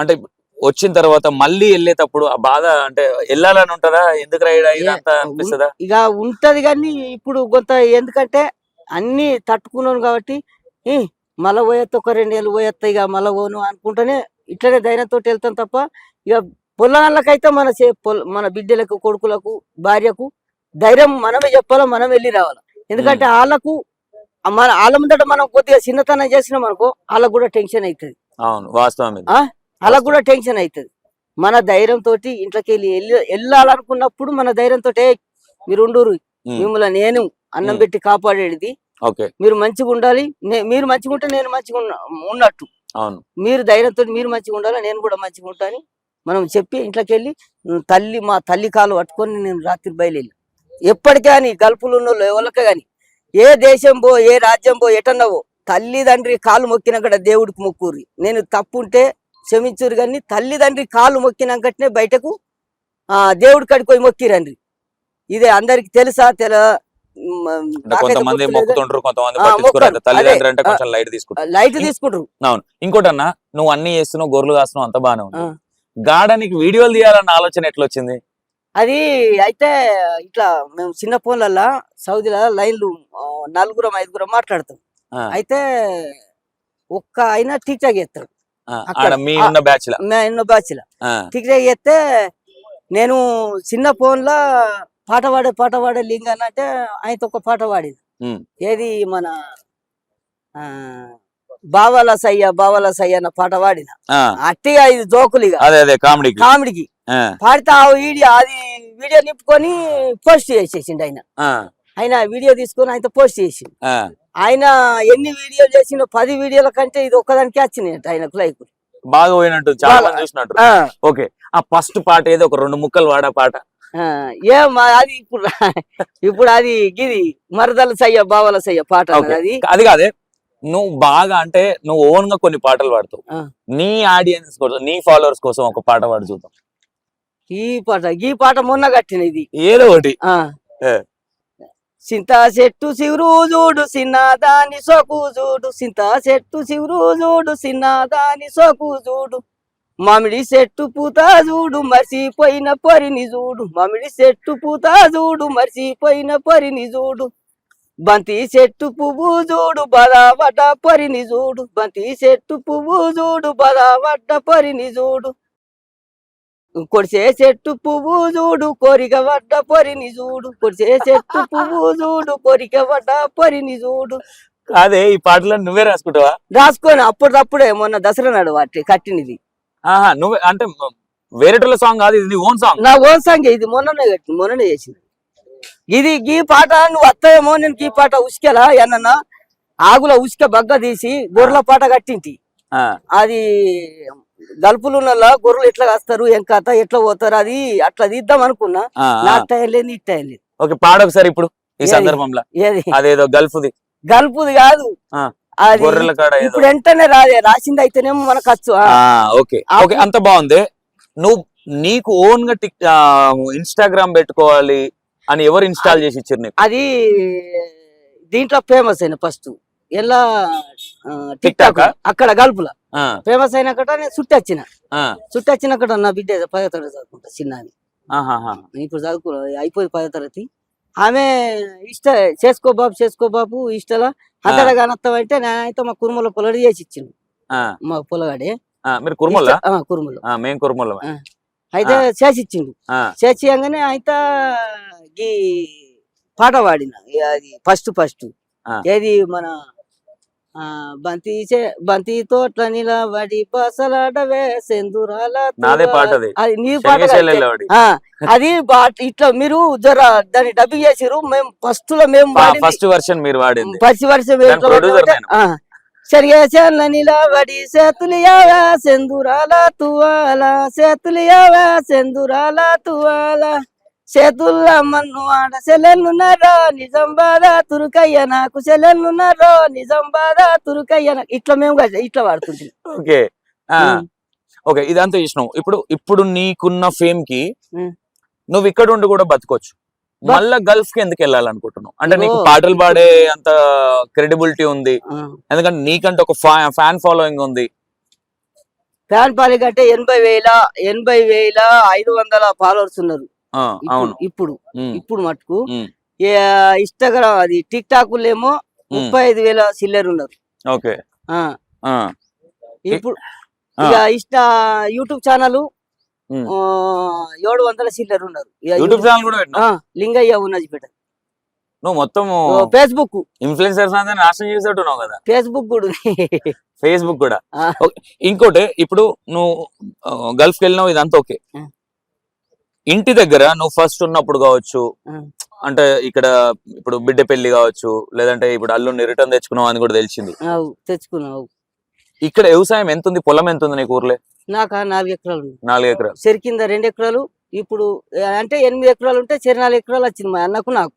అంటే వచ్చిన తర్వాత మళ్ళీ వెళ్ళేటప్పుడు ఆ బాధ అంటే వెళ్ళాలని ఉంటదా? ఎందుకు ఇదంతా అనిపిస్తుందా?
ఇక ఉంటది కానీ ఇప్పుడు కొంత ఎందుకంటే అన్ని తట్టుకున్నాను కాబట్టి మళ్ళా పోయేత్త ఒక 2 ఏళ్ళు పోయేత్తా ఇక మళ్ళా పోను అనుకుంటేనే ఇట్లనే ధైర్యంతో వెళ్తాం తప్ప. ఇక పొలాలకైతే మన బిడ్డలకు కొడుకులకు భార్యకు ధైర్యం మనమే చెప్పాలా, మనం వెళ్ళి రావాలా. ఎందుకంటే వాళ్ళ ముందట మనం కొద్దిగా చిన్నతనం చేసినాం అనుకో వాళ్ళకు కూడా టెన్షన్ అవుతుంది.
అవును, వాస్తవం.
వాళ్ళకు కూడా టెన్షన్ అవుతుంది. మన ధైర్యంతో ఇంట్లోకి వెళ్ళాలనుకున్నప్పుడు మన ధైర్యంతో మీరు ఉండూరు, మిమ్మల్ని నేను అన్నం పెట్టి కాపాడేది, మీరు మంచిగా ఉండాలి, మీరు మంచిగా ఉంటే నేను మంచిగా ఉన్నట్టు. మీరు ధైర్యంతో మీరు మంచిగా ఉండాలి, నేను కూడా మంచిగా ఉంటాను మనం చెప్పి ఇంట్లోకి వెళ్ళి మా తల్లి కాలు పట్టుకొని నేను రాత్రి బయలుదేరి. ఎప్పటికీ గల్పులు ఉన్న ఎవరికే కానీ ఏ దేశం పో ఏ రాజ్యం పో ఎటన్నావో తల్లిదండ్రి కాలు మొక్కినాక దేవుడికి మొక్కుర్రి. నేను తప్పుంటే క్షమించురు కానీ తల్లిదండ్రి కాలు మొక్కినాకనే బయటకు దేవుడి కాడికి పోయి మొక్కిరండి. ఇదే అందరికి తెలుసా? లైట్ తీసుకుంటారు.
అవును. ఇంకోటన్నా, నువ్వు అన్ని చేస్తున్నావు, గొర్రెలు కాస్తున్నావు, అంత బాగానే ఉంది. గార్డెన్కి వీడియోలు తీయాలన్న ఆలోచన ఎట్లా వచ్చింది?
అది అయితే ఇట్లా మేము చిన్న ఫోన్లల్లో సౌదీలో లైన్లు 4-5 మాట్లాడతాం. అయితే ఒక్క అయినా టిక్ టాక్ చేస్తాడు బ్యాచ్ లా టిక్ టాక్ చేస్తే నేను చిన్న ఫోన్ లా పాట పాడే లింగన్ అంటే ఆయనతో ఒక పాట పాడింది. ఏది మన బావల సయ్య అన్న పాట పాడిన అట్టిగా ఇది జోకులుగా కామెడీకి పాడితే అది వీడియో నింపుకొని పోస్ట్ చేసేసిండు. ఆయన వీడియో తీసుకొని ఆయన పోస్ట్ చేసిండు. ఆయన ఎన్ని వీడియోలు చేసిండో 10 వీడియోల కంటే ఇది ఒక్కదానికి వచ్చినాయి ఆయనకు లైక్
బాగా పోయినట్టు, చాలా మంది చూసినట్టు. ఓకే, ఆ ఫస్ట్ పాట ఏదో ఒక 2 ముక్కలు వాడా పాట
అది ఇప్పుడు అది గిది మరదల సయ్య బావల సయ్య పాట.
అది కాదే, నువ్వు బాగా అంటే నువ్వు ఓన్ గా కొన్ని పాటలు పాడతావు. నీ ఆడియన్స్ కోసం, నీ ఫాలోవర్స్ కోసం ఒక పాట పాడు చూద్దాం.
ఈ పాట మొన్న కట్టిన ఇది
ఏదో ఒకటి.
సింతా చెట్టు శివురు చూడు సిన్నదాని సోకు చూడు సింతా చెట్టు శివురు చూడు సిన్నదాని సోకు చూడు మామిడి చెట్టు పూత చూడు మర్చిపోయిన పరిని చూడు మామిడి చెట్టు పూత చూడు మర్చిపోయిన పరిని చూడు బంతి చెట్టు పువ్వు చూడు బలవడ్డ పరిని చూడు బంతి చెట్టు పువ్వు చూడు బలవడ్డ పరిని చూడు కొడిసే చెట్టు పువ్వు చూడు కోరిక వడ్డ పొరిని చూడు కొడిసే చెట్టు పువ్వు చూడు కోరిక వడ్డ పొరిని చూడు.
అదే ఈ పాటలను నువ్వే రాసుకుంటావా?
రాసుకొని అప్పుడప్పుడే మొన్న దసరా నాడు వాటి కట్టినది.
ఆహా, నువ్వే అంటే వేరేటోళ్ళ సాంగ్ కాదు, ఇది ఓన్ సాంగ్?
నా ఓన్ సాంగ్ ఇది. మొన్ననే చేసింది ఇది. ఈ పాట నువ్వు వస్తాయేమో నేను ఈ పాట ఉసుకెలా ఎన్న ఆగుల ఉసుక బగ్గ తీసి గొర్రెల పాట కట్టింది. అది గల్పులు గొర్రెలు ఎట్లా కాస్తారు ఏం కథ ఎట్లా పోతారు అది అట్లా తీద్దాం అనుకున్నా. నాకు టైం లేదు, ఇట్ టైం లేదు.
ఓకే, పాడ ఒకసారి ఇప్పుడు ఈ సందర్భంలో.
ఏది
అదేదో గల్ఫ్ది
కాదు అది
గొర్రెల కాడ
ఇప్పుడు వెంటనే రాసింది అయితేనేమో మనకు వచ్చు.
ఓకే ఓకే, అంత బాగుంది. నువ్వు నీకు ఓన్ గా ఇన్స్టాగ్రామ్ పెట్టుకోవాలి అని ఎవరు ఇన్స్టాల్ చేసి ఇచ్చారు నీకు?
అది దీంట్లో ఫేమస్ అయిన ఫస్ట్ ఎలా టిక్ టాక్ అక్కడ గల్పుల ఫేమస్ అయిన కట నేను చుట్టొచ్చిన కట నా బిడ్డ 10వ తరగతి చదువుకుంటా చిన్నది. ఇప్పుడు చదువుకో అయిపోయింది 10వ తరగతి. ఆమె చేసుకో బాబు ఇష్టలా అక్కడ కానత్తామంటే నేనైతే మా కుర్మలో పొలడి చేసి ఇచ్చిండు. మా పొలగాడే.
మీరు కుర్మలో?
కుర్మలో అయితే చేసి ఇచ్చిండు. చేసియంగానే అయితే ఈ పాట పాడిన అది ఫస్ట్ ఏది మన బంతి తోట్ల నిలబడి బసలాడవే సెందురాల నీ పాట. అది ఇట్లా మీరు జర దాన్ని డబ్బింగ్ చేసిరు. మేము ఫస్ట్ లో మేము
ఫస్ట్ వర్షన్ మీరు వాడింది.
ఫస్ట్ వర్షన్ సరిగేసన్న నిలబడి సేతులియావా సెందురాల తువాల సేతులియావా సెందురాల తువాల చేతుల్ల మన్ను ఆడ సెలెల్లున్నారో నిజం బాధ తురుకయ్య నాకు సెలెల్లున్నారో నిజం బాధ తురుకయ్య నాకు. ఇట్లా మేము ఇట్లా వాడుతుంది.
ఓకే ఓకే, ఇదంతా ఇష్టం. ఇప్పుడు నీకున్న ఫేమ్ కి నువ్వు ఇక్కడ ఉండి కూడా బతకొచ్చు. మళ్ళా గల్ఫ్ కి ఎందుకు వెళ్ళాలనుకుంటున్నావు? అంటే నీకు పాటలు పాడే అంత క్రెడిబిలిటీ ఉంది, ఎందుకంటే నీకంటే ఒక ఫ్యాన్ ఫాలోయింగ్ ఉంది.
ఫ్యాన్ ఫాలోయింగ్ అంటే 80,500 ఫాలోవర్స్ ఉన్నారు ఇప్పుడు మటుకు. ఇన్స్టాగ్రామ్ అది టిక్ టాక్ ఏమో 35,000 చిల్లర ఉన్నారు.
ఓకే,
ఇప్పుడు ఇక యూట్యూబ్ ఛానల్ 700 చిల్లర ఉన్నారు.
యూట్యూబ్ ఛానల్ కూడా
లింగయ్య ఉన్నది పెట్ట.
నువ్వు మొత్తం
ఫేస్బుక్
ఇన్ఫ్లుయెన్సర్స్ నాశనం చేసేట్టున్నావు కదా.
ఫేస్బుక్ కూడా.
ఇంకోటి, ఇప్పుడు నువ్వు గల్ఫ్ కి వెళ్ళినావు, ఇదంతా ఓకే. ఇంటి దగ్గర నువ్వు ఫస్ట్ ఉన్నప్పుడు కావచ్చు, అంటే ఇక్కడ ఇప్పుడు బిడ్డ పెళ్లి కావచ్చు, లేదంటే ఇప్పుడు అల్లుని రిటర్న్ తెచ్చుకున్నావు అని కూడా తెలిసింది.
తెచ్చుకున్నావు.
ఇక్కడ వ్యవసాయం ఎంత ఉంది, పొలం ఎంత ఉంది నీకు ఊర్లే?
నాకు 4 ఎకరాలు.
4 ఎకరాలు.
చెరి కింద 2 ఎకరాలు. ఇప్పుడు అంటే 8 ఎకరాలు ఉంటే చెరి 4 ఎకరాలు వచ్చింది మా అన్నకు నాకు.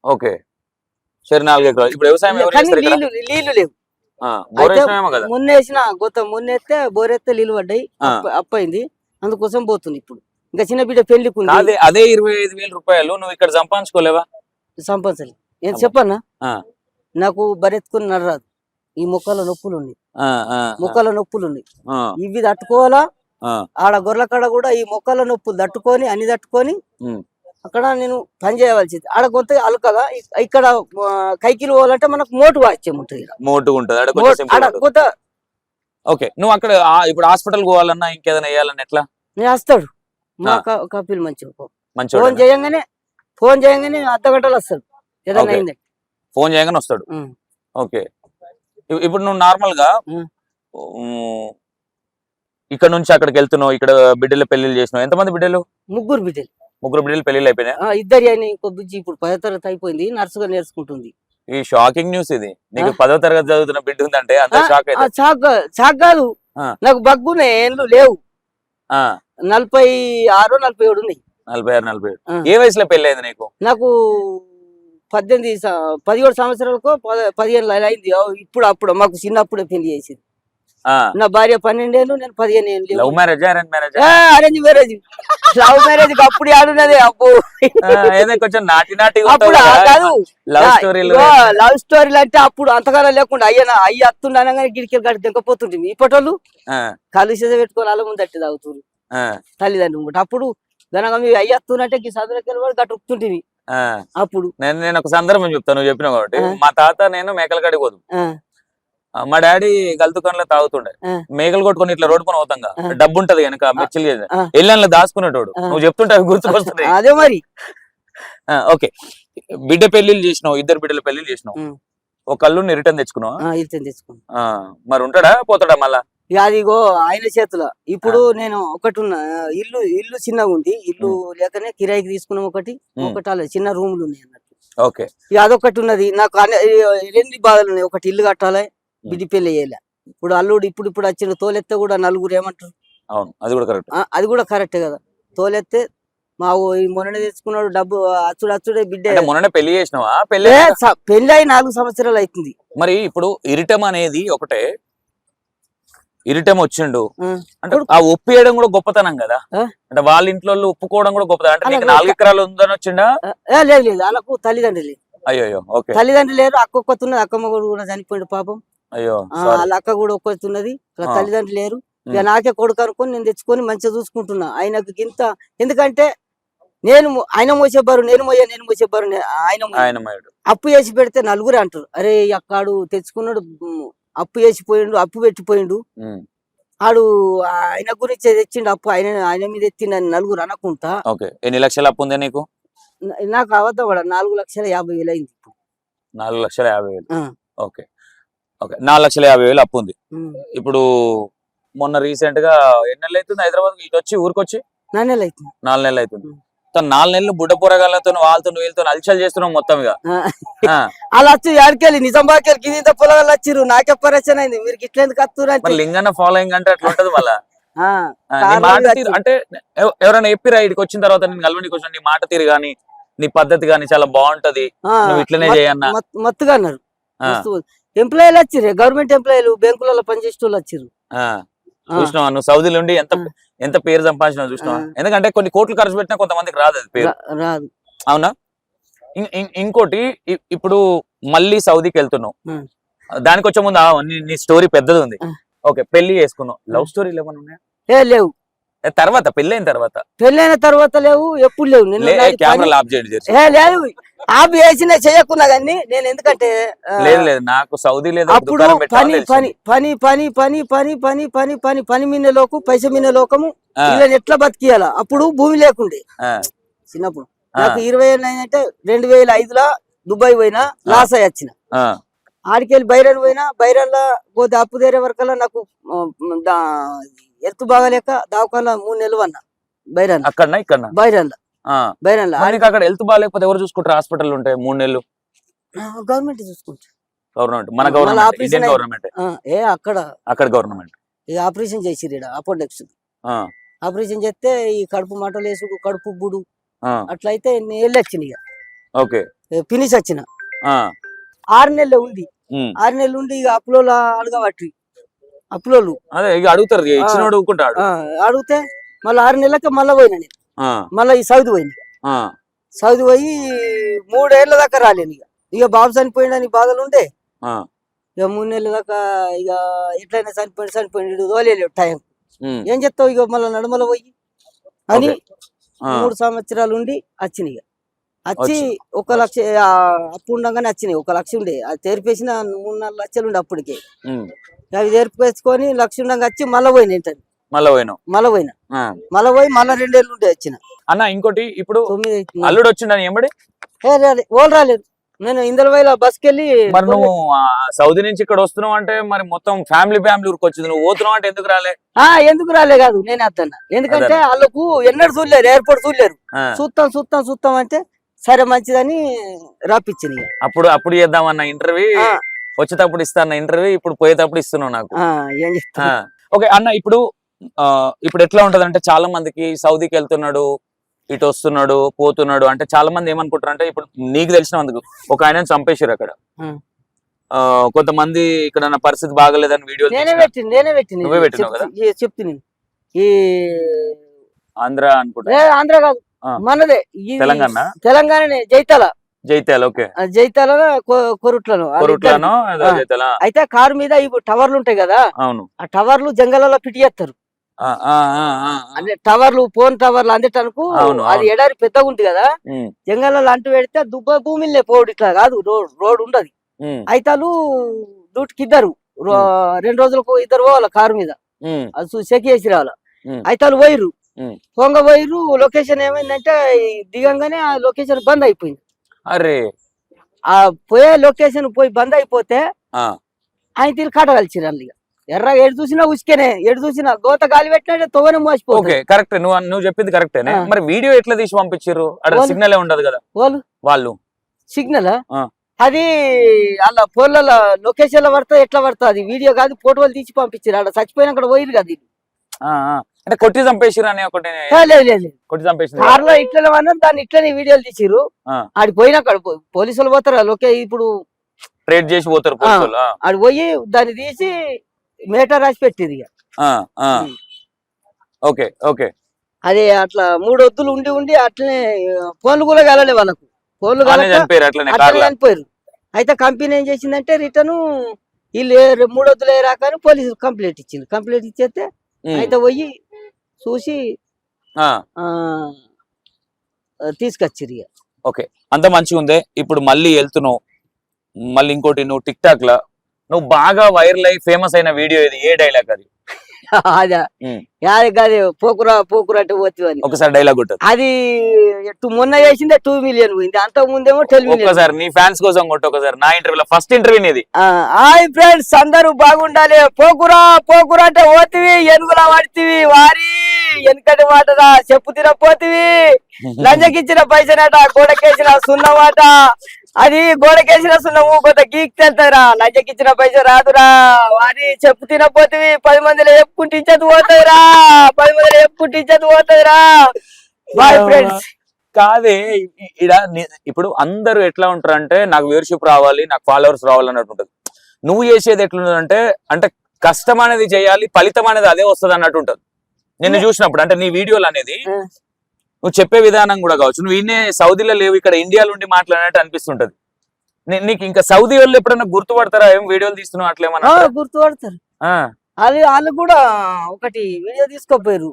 ఓకే, చెరి 4 ఎకరాలు. ఇప్పుడు వ్యవసాయం
నీళ్లు లేవు. మొన్నేసిన మొన్నేస్తే బోరెత్తే నీళ్ళు పడ్డాయి, అప్పయింది. అందుకోసం పోతుంది. ఇప్పుడు ఇంకా చిన్న బిడ్డ పెళ్లికి
అదే 25,000 రూపాయలు నువ్వు ఇక్కడ సంపాదించుకోలేవా?
సంపాదించాలి. ఏం చెప్పన్నా, నాకు బరెత్తుకుని నడరాదు. ఈ మొక్కల నొప్పులు ఉన్నాయి. ఇవి తట్టుకోవాలా. ఆడ గొర్రెల కాడ కూడా ఈ మొక్కల నొప్పులు తట్టుకొని అన్ని తట్టుకొని అక్కడ నేను పని చేయవలసింది. ఆడ కొంత అలకగా. ఇక్కడ కైకిలు పోవాలంటే మనకు మోటు వాచ్యం ఉంటుంది.
ఓకే, నువ్వు అక్కడ ఇప్పుడు హాస్పిటల్ పోవాలన్నా ఇంకేదైనా వేయాలన్నా ఎట్లా?
నేను వస్తాడు మా కపిల్ మంచిగా. ఫోన్ చేయగానే అర్ధగంటలు వస్తాడు. ఏదైనా అయిందంటే
ఫోన్ చేయగానే వస్తాడు. ఓకే, ఇప్పుడు నువ్వు నార్మల్ గా ఇక్కడ నుంచి అక్కడికి వెళ్తున్నావు, ఇక్కడ బిడ్డలు పెళ్లిళ్ళు చేసినావు. ఎంతమంది బిడ్డలు?
3 బిడ్డలు.
3 బిడ్డలు పెళ్లిళ్ళు అయిపోయినాయి.
2 అయినా ఇంకో బుజ్జి ఇప్పుడు 10వ తరగతి అయిపోయింది, నర్సుగా నేర్చుకుంటుంది.
ఈ షాకింగ్ న్యూస్ ఇది. నీకు 10వ తరగతి చదువుతున్న బిడ్డ ఉందంటే అంత షాక్ అయితే.
షాక్ కాదు, నాకు బగ్గునే ఏండ్లు లేవు. 46, 47 ఉన్నాయి.
46, 47. ఏ వయసులో పెళ్లి అయింది నీకు?
నాకు 17 సంవత్సరాలకు 15 అయింది. అప్పుడు మాకు చిన్నప్పుడే పెళ్లి చేసింది. నా భార్య 12 ఏళ్ళు, నేను 15 ఏళ్ళు.
Love marriage arrange marriage
arrange marriage. Love marriage అప్పుడు ఆడున్నది అప్పు.
ఏదో కొంచెం నాటి
అప్పుడు కాదు
లవ్ స్టోరీలు.
లవ్ స్టోరీలు అంటే అప్పుడు అంతగానో లేకుండా అయ్యి అత్తుండగానే గిడికి గడి దింకపోతుంటే ఇప్పటోళ్ళు కలిసి పెట్టుకొని అలా ముందు అట్టి తాగుతుంది తల్లిదండ్రులు. అప్పుడు గనక మీ అయ్యి అత్తునంటే చదువులకి గట్టుకుంటుంది. అప్పుడు
నేను ఒక సందర్భం చెప్తాను, నువ్వు చెప్పినావు కాబట్టి. మా తాత నేను మేకల కాడికి పోదు, మా డాడీ గల్తుకంలో తాగుతుండే, మేకలు కొట్టుకొని ఇట్లా రోడ్డు పని అవుతాం, డబ్బు ఉంటది కనుక మిర్చిలు ఎల్లని దాచుకునేటోడు. నువ్వు చెప్తుంటే అవి గుర్తుకొస్తున్నాయి.
అదే మరి.
ఓకే, బిడ్డ పెళ్లిళ్ళు చేసినావు, 2 బిడ్డల పెళ్లిళ్ళు చేసినావు, ఒక కళ్ళు రిటర్న్ తెచ్చుకున్నావు. మరి ఉంటాడా పోతాడా మళ్ళా?
అదిగో ఆయన చేతిలో. ఇప్పుడు నేను ఒకటి ఉన్న ఇల్లు చిన్నగా ఉంది, ఇల్లు లేకనే కిరాయికి తీసుకున్నాం. ఒకటి అలా చిన్న రూములు ఉన్నాయి అన్నట్టు.
ఓకే,
అదొకటి ఉన్నది నాకు. 2 బాధలు ఉన్నాయి. ఒకటి ఇల్లు కట్టాలి, బిడ్డి పెళ్లి వేయాలి. ఇప్పుడు అల్లుడు ఇప్పుడు వచ్చిన తోలెత్తే కూడా నలుగురు ఏమంటారు?
అవును, అది కూడా కరెక్ట్.
అది కూడా కరెక్టే కదా. తోలెత్తే మా మొన్న తెచ్చుకున్నాడు డబ్బు అచ్చుడే బిడ్డ.
మొన్న పెళ్లి చేసినావా?
పెళ్లి అయి 4 సంవత్సరాలు అవుతుంది.
మరి ఇప్పుడు ఇరిటం అనేది ఒకటే, ఇరిటం వచ్చిండు అంటే ఆ ఒప్పియడం కూడా గొప్పతనం కదా. అంటే వాళ్ళ ఇంట్లో ఒప్పుకోవడం కూడా గొప్పతనం. అంటే నీకు 4 ఎకరాలు ఉందని వచ్చిండా?
లేదు వాళ్ళకు తల్లిదండ్రులు లేదు.
అయ్యో, ఓకే.
తల్లిదండ్రులు లేరు. అక్క ఒక్కతున్నది, అక్కమ్మ కూడా చనిపోయిండు పాపం.
అయ్యో,
వాళ్ళ అక్క కూడా ఒక్కతున్నది, తల్లిదండ్రులు లేరు. ఇక నాకే కొడుకు అనుకుని నేను తెచ్చుకొని మంచిగా చూసుకుంటున్నా. ఆయనకు గింత ఎందుకంటే ఆయన మోసేబారు, నేను మోసేబారు. ఆయన అప్పు చేసి పెడితే నలుగురు అంటారు, అరే అక్కాడు తెచ్చుకున్నాడు, అప్పు చేసిపోయిండు, అప్పు పెట్టిపోయిండు, ఆడు ఆయన గురించి తెచ్చిండు అప్పు, ఆయన మీద ఎత్తిండని నలుగురు అనకుంటా.
ఎన్ని లక్షల అప్పు ఉంది నీకు?
నాకు అవద్దాం కూడా 4,50,000 అయింది.
4,50,000. ఓకే, 4,50,000 అప్పు ఉంది. ఇప్పుడు మొన్న రీసెంట్ గా ఎన్ని నెలలు అవుతుంది హైదరాబాద్ ఇటు వచ్చి, ఊరికొచ్చి?
4 నెలలు అవుతుంది.
4 నెలలు అవుతుంది. 4 నెలలు బుడ్డ పొరగాళ్ళతో వాళ్ళతో వీళ్ళతో అలచల్ చేస్తున్నాం మొత్తం. ఇక
అలా వచ్చి ఆడికెళ్ళి నిజామాబాద్కి ఇంత పొలగాళ్ళు వచ్చిర్రు, నాకే పరిచయం అయింది. మీరు ఇట్లా ఎందుకు వస్తున్నారు?
లింగన్న ఫాలోయింగ్ అంటే అట్లా ఉంటది మళ్ళా. అంటే ఎవరైనా చెప్పిరా ఇడికి వచ్చిన తర్వాత నేను కలవనికి వచ్చి నీ మాట తీరు గాని నీ పద్ధతి గాని చాలా బాగుంటది, నువ్వు ఇట్లనే చేయన్నా
మత్తుగా అన్నారు. ఎంప్లాయీలు వచ్చిర్రు, గవర్నమెంట్ ఎంప్లాయీలు, బ్యాంకులలో పనిచేసే వాళ్ళు వచ్చిర్రు.
చూసినావా నువ్వు సౌదీలో ఉండి ఎంత పేరు సంపాదించినా? చూసినావా? ఎందుకంటే కొన్ని కోట్లు ఖర్చు పెట్టినా కొంతమందికి రాదు అది పేరు.
రాదు.
అవునా? ఇంకోటి, ఇప్పుడు మళ్ళీ సౌదీకి వెళ్తున్నావు, దానికి వచ్చే ముందు నీ స్టోరీ పెద్దది ఉంది. ఓకే, పెళ్లి చేసుకున్నావు, లవ్ స్టోరీలు ఏమైనా ఉన్నాయా?
లేవు.
తర్వాత పెళ్ళైన
తర్వాత లేవు, ఎప్పుడు లేవు.
కెమెరా ఆఫ్ చేయండి.
లేదు, ఆఫ్ చేసిన చేయకున్నా కానీ నేను ఎందుకంటే
లేదు నాకు సౌదీ లేదు.
అప్పుడు పని పని పని పని పని పని పని పని పని పని మిన్న లోకు పైస మిన్న లోకము వీళ్ళని ఎట్లా బతికియాల. అప్పుడు భూమి లేకుండే చిన్నప్పుడు. నాకు 20 ఏళ్ళు అంటే 2005లో దుబాయ్ పోయినా, లాస్ అయ్యి వచ్చిన. ఆడికెళ్ళి బైరన్ పోయినా, బైరన్లో పోతే అప్పు తీరే వరకల్లా నాకు ఎత్తు బాగాలేక దావకాల 3 నెలలు అన్నా బైరన్. బైరన్లో
అక్కడ హెల్త్ బాగాలేకపోతే ఎవరు చూసుకుంటారు? హాస్పిటల్ ఉంటాయి 3 నెలలు.
గవర్నమెంట్ చూసుకుంటారు.
గవర్నమెంట్, మన గవర్నమెంట్, ఇండియన్ గవర్నమెంట్. అక్కడ గవర్నమెంట్
ఇక ఆపరేషన్ చేసిరు, అపోడెక్స్ ఆపరేషన్ చేస్తే ఈ కడుపు మంటలు వేసుడు, కడుపు బుడు అట్లయితే వెళ్ళి వచ్చిన. ఇక ఓకే ఫినిష్ వచ్చిన. 6 నెలలు ఉంది. 6 నెలలు ఉండి ఇక అప్పులో అడగబట్టి అప్పులోళ్ళు
అదే ఇక అడుగుతారు, ఇచ్చినోడు ఊరుకుంటాడు.
అడిగితే మళ్ళీ 6 నెలలకి మళ్ళీ పోయినా నేను. మళ్ళీ ఈ సౌదీ పోయి 3 ఏళ్ళ దాకా రాలేను. ఇక బాబు చనిపోయిండని బాధలు ఉండే. ఇక 3 నెలల దాకా ఇక ఎట్లయినా చనిపోయిండు తోలేలేవు టైం. ఏం చెప్తావు? ఇక మళ్ళీ నడుమల పోయి అని 3 సంవత్సరాలు ఉండి వచ్చిన. ఇక వచ్చి 1 లక్ష అప్పు ఉండగానే వచ్చినాయి. 1 లక్ష ఉండే, అది తెరిపేసిన 3-4 లక్షలు ఉండే అప్పటికే. అవి తెరిపేసుకొని 1 లక్ష ఉండగా వచ్చి మళ్ళీ పోయిన ఏంటని మళ్ళీ పోయి మళ్ళీ 2 ఏళ్ళు ఉంటే వచ్చిన.
అన్న ఇంకోటి, ఇప్పుడు అల్లుడు వచ్చిండని ఎంబడి
ఓళ్ళు రాలేదు. నేను ఇందలవైల బస్కి వెళ్ళి.
మరి నువ్వు సౌదీ నుంచి ఇక్కడ వస్తున్నావు అంటే మరి మొత్తం ఫ్యామిలీ ఊరికి వచ్చింది, నువ్వు పోతున్నావు అంటే ఎందుకు రాలే?
ఎందుకు రాలే కాదు, నేను అద్దన్నా. ఎందుకంటే వాళ్ళకు ఎన్నడూ చూడలేరు, ఎయిర్పోర్ట్ చూడలేరు. చూస్తాం అంటే సరే మంచిదని రాపిచ్చింది.
అప్పుడు చేద్దామన్న ఇంటర్వ్యూ, వచ్చేటప్పుడు ఇస్తాన్న ఇంటర్వ్యూ, ఇప్పుడు పోయేటప్పుడు ఇస్తున్నావు నాకు. ఓకే అన్న, ఇప్పుడు ఎట్లా ఉంటది అంటే చాలా మందికి సౌదీకి వెళ్తున్నాడు, ఇటు వస్తున్నాడు, పోతున్నాడు అంటే చాలా మంది ఏమనుకుంటారు అంటే, ఇప్పుడు నీకు తెలిసినందుకు ఒక ఆయన చంపేశారు అక్కడ, కొంతమంది ఇక్కడ నా పరిస్థితి బాగలేదని వీడియోలు
నేనే పెట్టింది
నువ్వే పెట్టినావు కదా?
చెప్తుంది ఈ
ఆంధ్ర అనుకుంటా,
ఆంధ్ర కాదు
ఆ.
మనదే తెలంగాణనే
జైత్యాల. ఓకే,
జైతాల కొరుట్లను
కొరుట్లను జైత్యాల.
అయితే కారు మీద ఇవి టవర్లు ఉంటాయి కదా,
అవును.
ఆ టవర్లు జంగలలో ఫిట్ చేస్తారు. అంటే టవర్లు ఫోన్ టవర్లు అందేటనుకు
అవును,
అది
అవును.
ఎడారి పెద్దగా ఉంది కదా, జంగలలో అంటు పెడితే దుబ్బ భూమిలే పోడు, ఇట్లా కాదు రోడ్ ఉండదు. అయితే వాళ్ళు డ్యూటీకి ఇద్దరు 2 రోజులకు ఇద్దరు పోవాలి కారు మీద, అది చూసి చెక్ చేసి రావాలి. అయితే వాళ్ళు పోయిర్రు, పొంగ పోయిర్రు. లొకేషన్ ఏమైందంటే దిగంగానే ఆ లొకేషన్ బంద్ అయిపోయింది.
అరే,
ఆ పోయే లొకేషన్ పోయి బంద్ అయిపోతే ఆయన తీరు కాట కలిసిరు. అల్లు ఎర్ర ఎడు చూసినా ఉసుకేనే, ఎడు చూసినా గోత గాలి పెట్టినట్టే తోవనే మోసిపోతుంది.
కరెక్ట్, నువ్వు చెప్పింది కరెక్టేనే. మరి వీడియో ఎట్లా తీసి పంపించారు? సిగ్నల్ ఉండదు కదా వాళ్ళు
సిగ్నల్ అది అలా ఫోన్లలో లొకేషన్ లో పడతా ఎట్లా పడతా, అది వీడియో కాదు ఫోటోలు తీసి పంపించారు. అక్కడ చచ్చిపోయిన అక్కడ పోయిరు కదా,
అంటే కొట్టి చంపేసిరు అని ఒకటి కొట్టి చంపేసి
కార్లో ఇట్లనే అన్నారు, దాన్ని ఇట్లనే వీడియోలు తీసిరు. ఆడి పోయినాక పోలీసులు పోతారు లోకే, ఇప్పుడు
ట్రేడ్ చేసి పోతారు
ఆడి పోయి దాన్ని తీసి మేటర్ రాసి పెట్టింది.
ఓకే ఓకే,
అదే అట్లా 3 వద్దులు ఉండి ఉండి అట్లనే ఫోన్లు కూడా కలలే వాళ్ళకు, ఫోన్లు చనిపోయారు. అయితే కంపెనీ ఏం చేసిందంటే రిటర్న్ వీళ్ళు 3 వద్దులు రాకని పోలీసులు కంప్లైంట్ ఇచ్చింది. కంప్లైంట్ ఇచ్చేస్తే అయితే పోయి చూసి తీసుకొచ్చిరు.
ఓకే, అంత మంచిగా ఉందే. ఇప్పుడు మళ్ళీ వెళ్తున్నావు, మళ్ళీ ఇంకోటి నువ్వు టిక్ టాక్ లా నువ్వు బాగా వైరల్ అయ్యి ఫేమస్ అయిన వీడియో ఇది, ఏ డైలాగ్ అది?
అదే పోకురా పోకురా అంటే పోతుంది.
ఒకసారి డైలాగ్ ఉంటుంది.
అది మొన్న చేసిందే 2 మిలియన్ పోయింది, అంత ముందేమో 10 మిలియన్.
ఒకసారి నీ ఫ్యాన్స్ కోసం కొట్టు, ఒకసారి నా ఇంటర్వ్యూలో ఫస్ట్ ఇంటర్వ్యూ ఇది.
హాయ్ ఫ్రెండ్స్, అందరూ బాగుండాలి. పోకురా పోకురా అంటే పోతివి, ఎనుగులా పడితివి, వారి వెనుకటి మాటరా చెప్పు తినపోతివి. లంజకిచ్చిన పైసనట, గోడకేసిన సున్నమాట, అది గోడకేసిన సున్నము కొంత గీక్ తెలుతారా, లంజకిచ్చిన పైస రాదురా, వారి చెప్పు తినపోతివి. 10 మందిలో చెప్పుకుంటే ఇచ్చేది పోతుందిరా, 10 మందిలో చెప్పుకుంటే ఇచ్చేది పోతుందిరా. Bye friends.
కాదే ఇప్పుడు అందరూ ఎట్లా ఉంటారు అంటే, నాకు వ్యూవర్షిప్ రావాలి, నాకు ఫాలోవర్స్ రావాలి అన్నట్టు ఉంటుంది. నువ్వు చేసేది ఎట్లుంటదంటే, అంటే కష్టం అనేది చేయాలి, ఫలితం అనేది అదే వస్తుంది అన్నట్టు ఉంటుంది. నిన్ను చూసినప్పుడు అంటే నీ వీడియోలు అనేది నువ్వు చెప్పే విధానం కూడా కావచ్చు, నువ్వు ఇన్నే సౌదీలో లేవు, ఇక్కడ ఇండియాలో ఉండి మాట్లాడినట్టు అనిపిస్తుంటది. నీకు ఇంకా సౌదీ వాళ్ళు ఎప్పుడైనా గుర్తుపడతారా? ఏం వీడియోలు తీస్తున్నావు అట్లేమన్నా?
గుర్తుపడతారు. వాళ్ళు కూడా ఒకటి వీడియో తీసుకోపోయారు.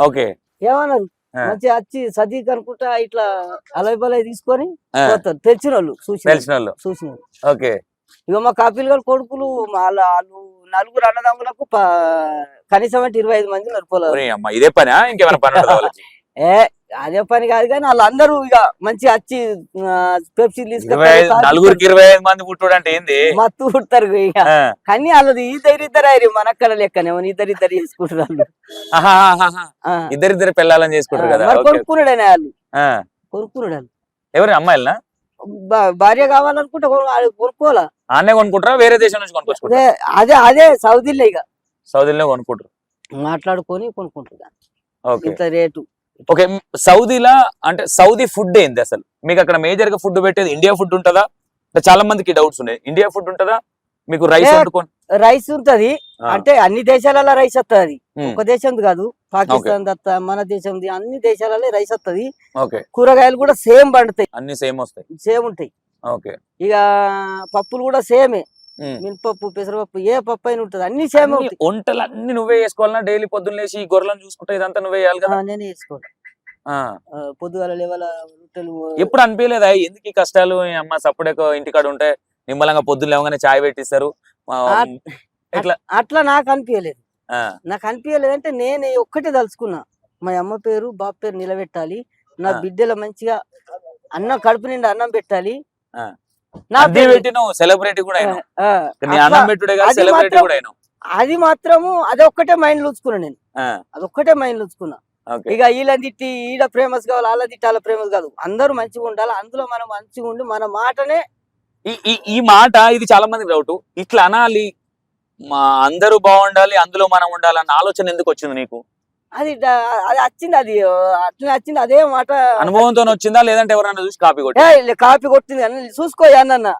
ఓకే,
ఏమన్నారు, మంచిగా వచ్చి సదీక్ అనుకుంటా ఇట్లా అలై బలై తీసుకొని పోతారు. తెలిసిన వాళ్ళు చూసిన
ఓకే.
ఇక మా కాపీలు గారు కొడుకులు వాళ్ళు 4 అన్నదమ్ములకు కనీసం అంటే 25 మంది నడిపోలేదు.
ఇదే పని, ఇంకేమైనా పని?
అదే పని కాదు కానీ వాళ్ళందరూ ఇక మంచిగా వచ్చి పెప్సీ తీసుకొని
25 మంది పుట్టుడు అంటే ఏంది,
మత్తు పుడతారు ఇక. కానీ వాళ్ళది ఇద్దరు మనక్కడ లెక్కనే ఇద్దరు చేసుకుంటారు.
ఇద్దరు పిల్లలని చేసుకుంటారు కదా.
కొనుక్కున్నాడనే వాళ్ళు కొనుక్కున్నాడు.
ఎవరు అమ్మాయిలనా?
భార్య కావాలనుకుంటే కొనుక్కోవాలా,
ఆనే కొనుక్కుంటారా వేరే దేశం నుంచి కొనుక్కోవచ్చు?
అదే సౌదీలో ఇక
సౌదీలో కొనుక్కుంటారు,
మాట్లాడుకొని కొనుక్కుంటారు. ఇంత రేటు.
ఓకే, సౌదీలా అంటే సౌదీ ఫుడ్ ఏంది అసలు? మీకు అక్కడ మేజర్ గా ఫుడ్ పెట్టేది ఇండియా ఫుడ్ ఉంటుందా? చాలా మందికి డౌట్స్ ఉన్నాయి. ఇండియా ఫుడ్ ఉంటుందా మీకు?
రైస్ ఉంటది అంటే అన్ని దేశాలలో రైస్ వస్తుంది, ఒక దేశం కాదు, పాకిస్తాన్ దత్త మన దేశం, అన్ని దేశాలలో రైస్ వస్తుంది. కూరగాయలు కూడా సేమ్ పండుతాయి,
అన్ని సేమ్ వస్తాయి,
సేమ్ ఉంటాయి. ఇక పప్పులు కూడా సేమే, మినపప్పు పెసరపప్పు ఏ పప్పు అయినా ఉంటది, అన్ని సేమ్.
వంటలు అన్ని నువ్వే చేసుకోవాలన్నా? డైలీ పొద్దున్న లేచి ఈ గొర్రెలను చూసుకుంటే ఇదంతా నువ్వే చేయాలి కదా?
నేనే చేసుకోవాలి. పొద్దుగాల లేవాల రొట్టెలు.
ఎప్పుడు అనిపించలేదా ఎందుకు ఈ కష్టాలు? అమ్మ సప్పుడే ఇంటికాడ ఉంటే నిమ్మలంగా పొద్దున్న లేవగానే చాయ్ పెట్టిస్తారు,
అట్లా నాకు అనిపించలేదు. అంటే నేను ఒక్కటే తలుచుకున్నా, మా అమ్మ పేరు బాబు పేరు నిలబెట్టాలి, నా బిడ్డల మంచిగా అన్నం కడుపు నిండా అన్నం పెట్టాలి. అది మాత్రము అదొక్కటే మైండ్ లూచుకున్నా నేను, అదొక్కటే మైండ్ లూచుకున్నా. ఇక వీళ్ళని తిట్టి ఈడ ఫేమస్ కావాలి, వాళ్ళ తిట్టి వాళ్ళ ఫేమస్ కాదు, అందరూ మంచిగా ఉండాలి, అందులో మనం మంచిగా ఉండి మన మాటనే.
ఈ మాట ఇది చాలా మంది డౌట్, ఇట్లా అనాలి, అందరూ బాగుండాలి, అందులో మనం ఉండాలన్న ఆలోచన ఎందుకు వచ్చింది నీకు?
అది వచ్చింది, అది అట్లా వచ్చింది. అదే మాట
అనుభవంతో వచ్చిందా లేదంటే ఎవరన్నా చూసి కాపీ కొట్టి?
కాపీ కొట్టింది అని చూసుకో అన్న,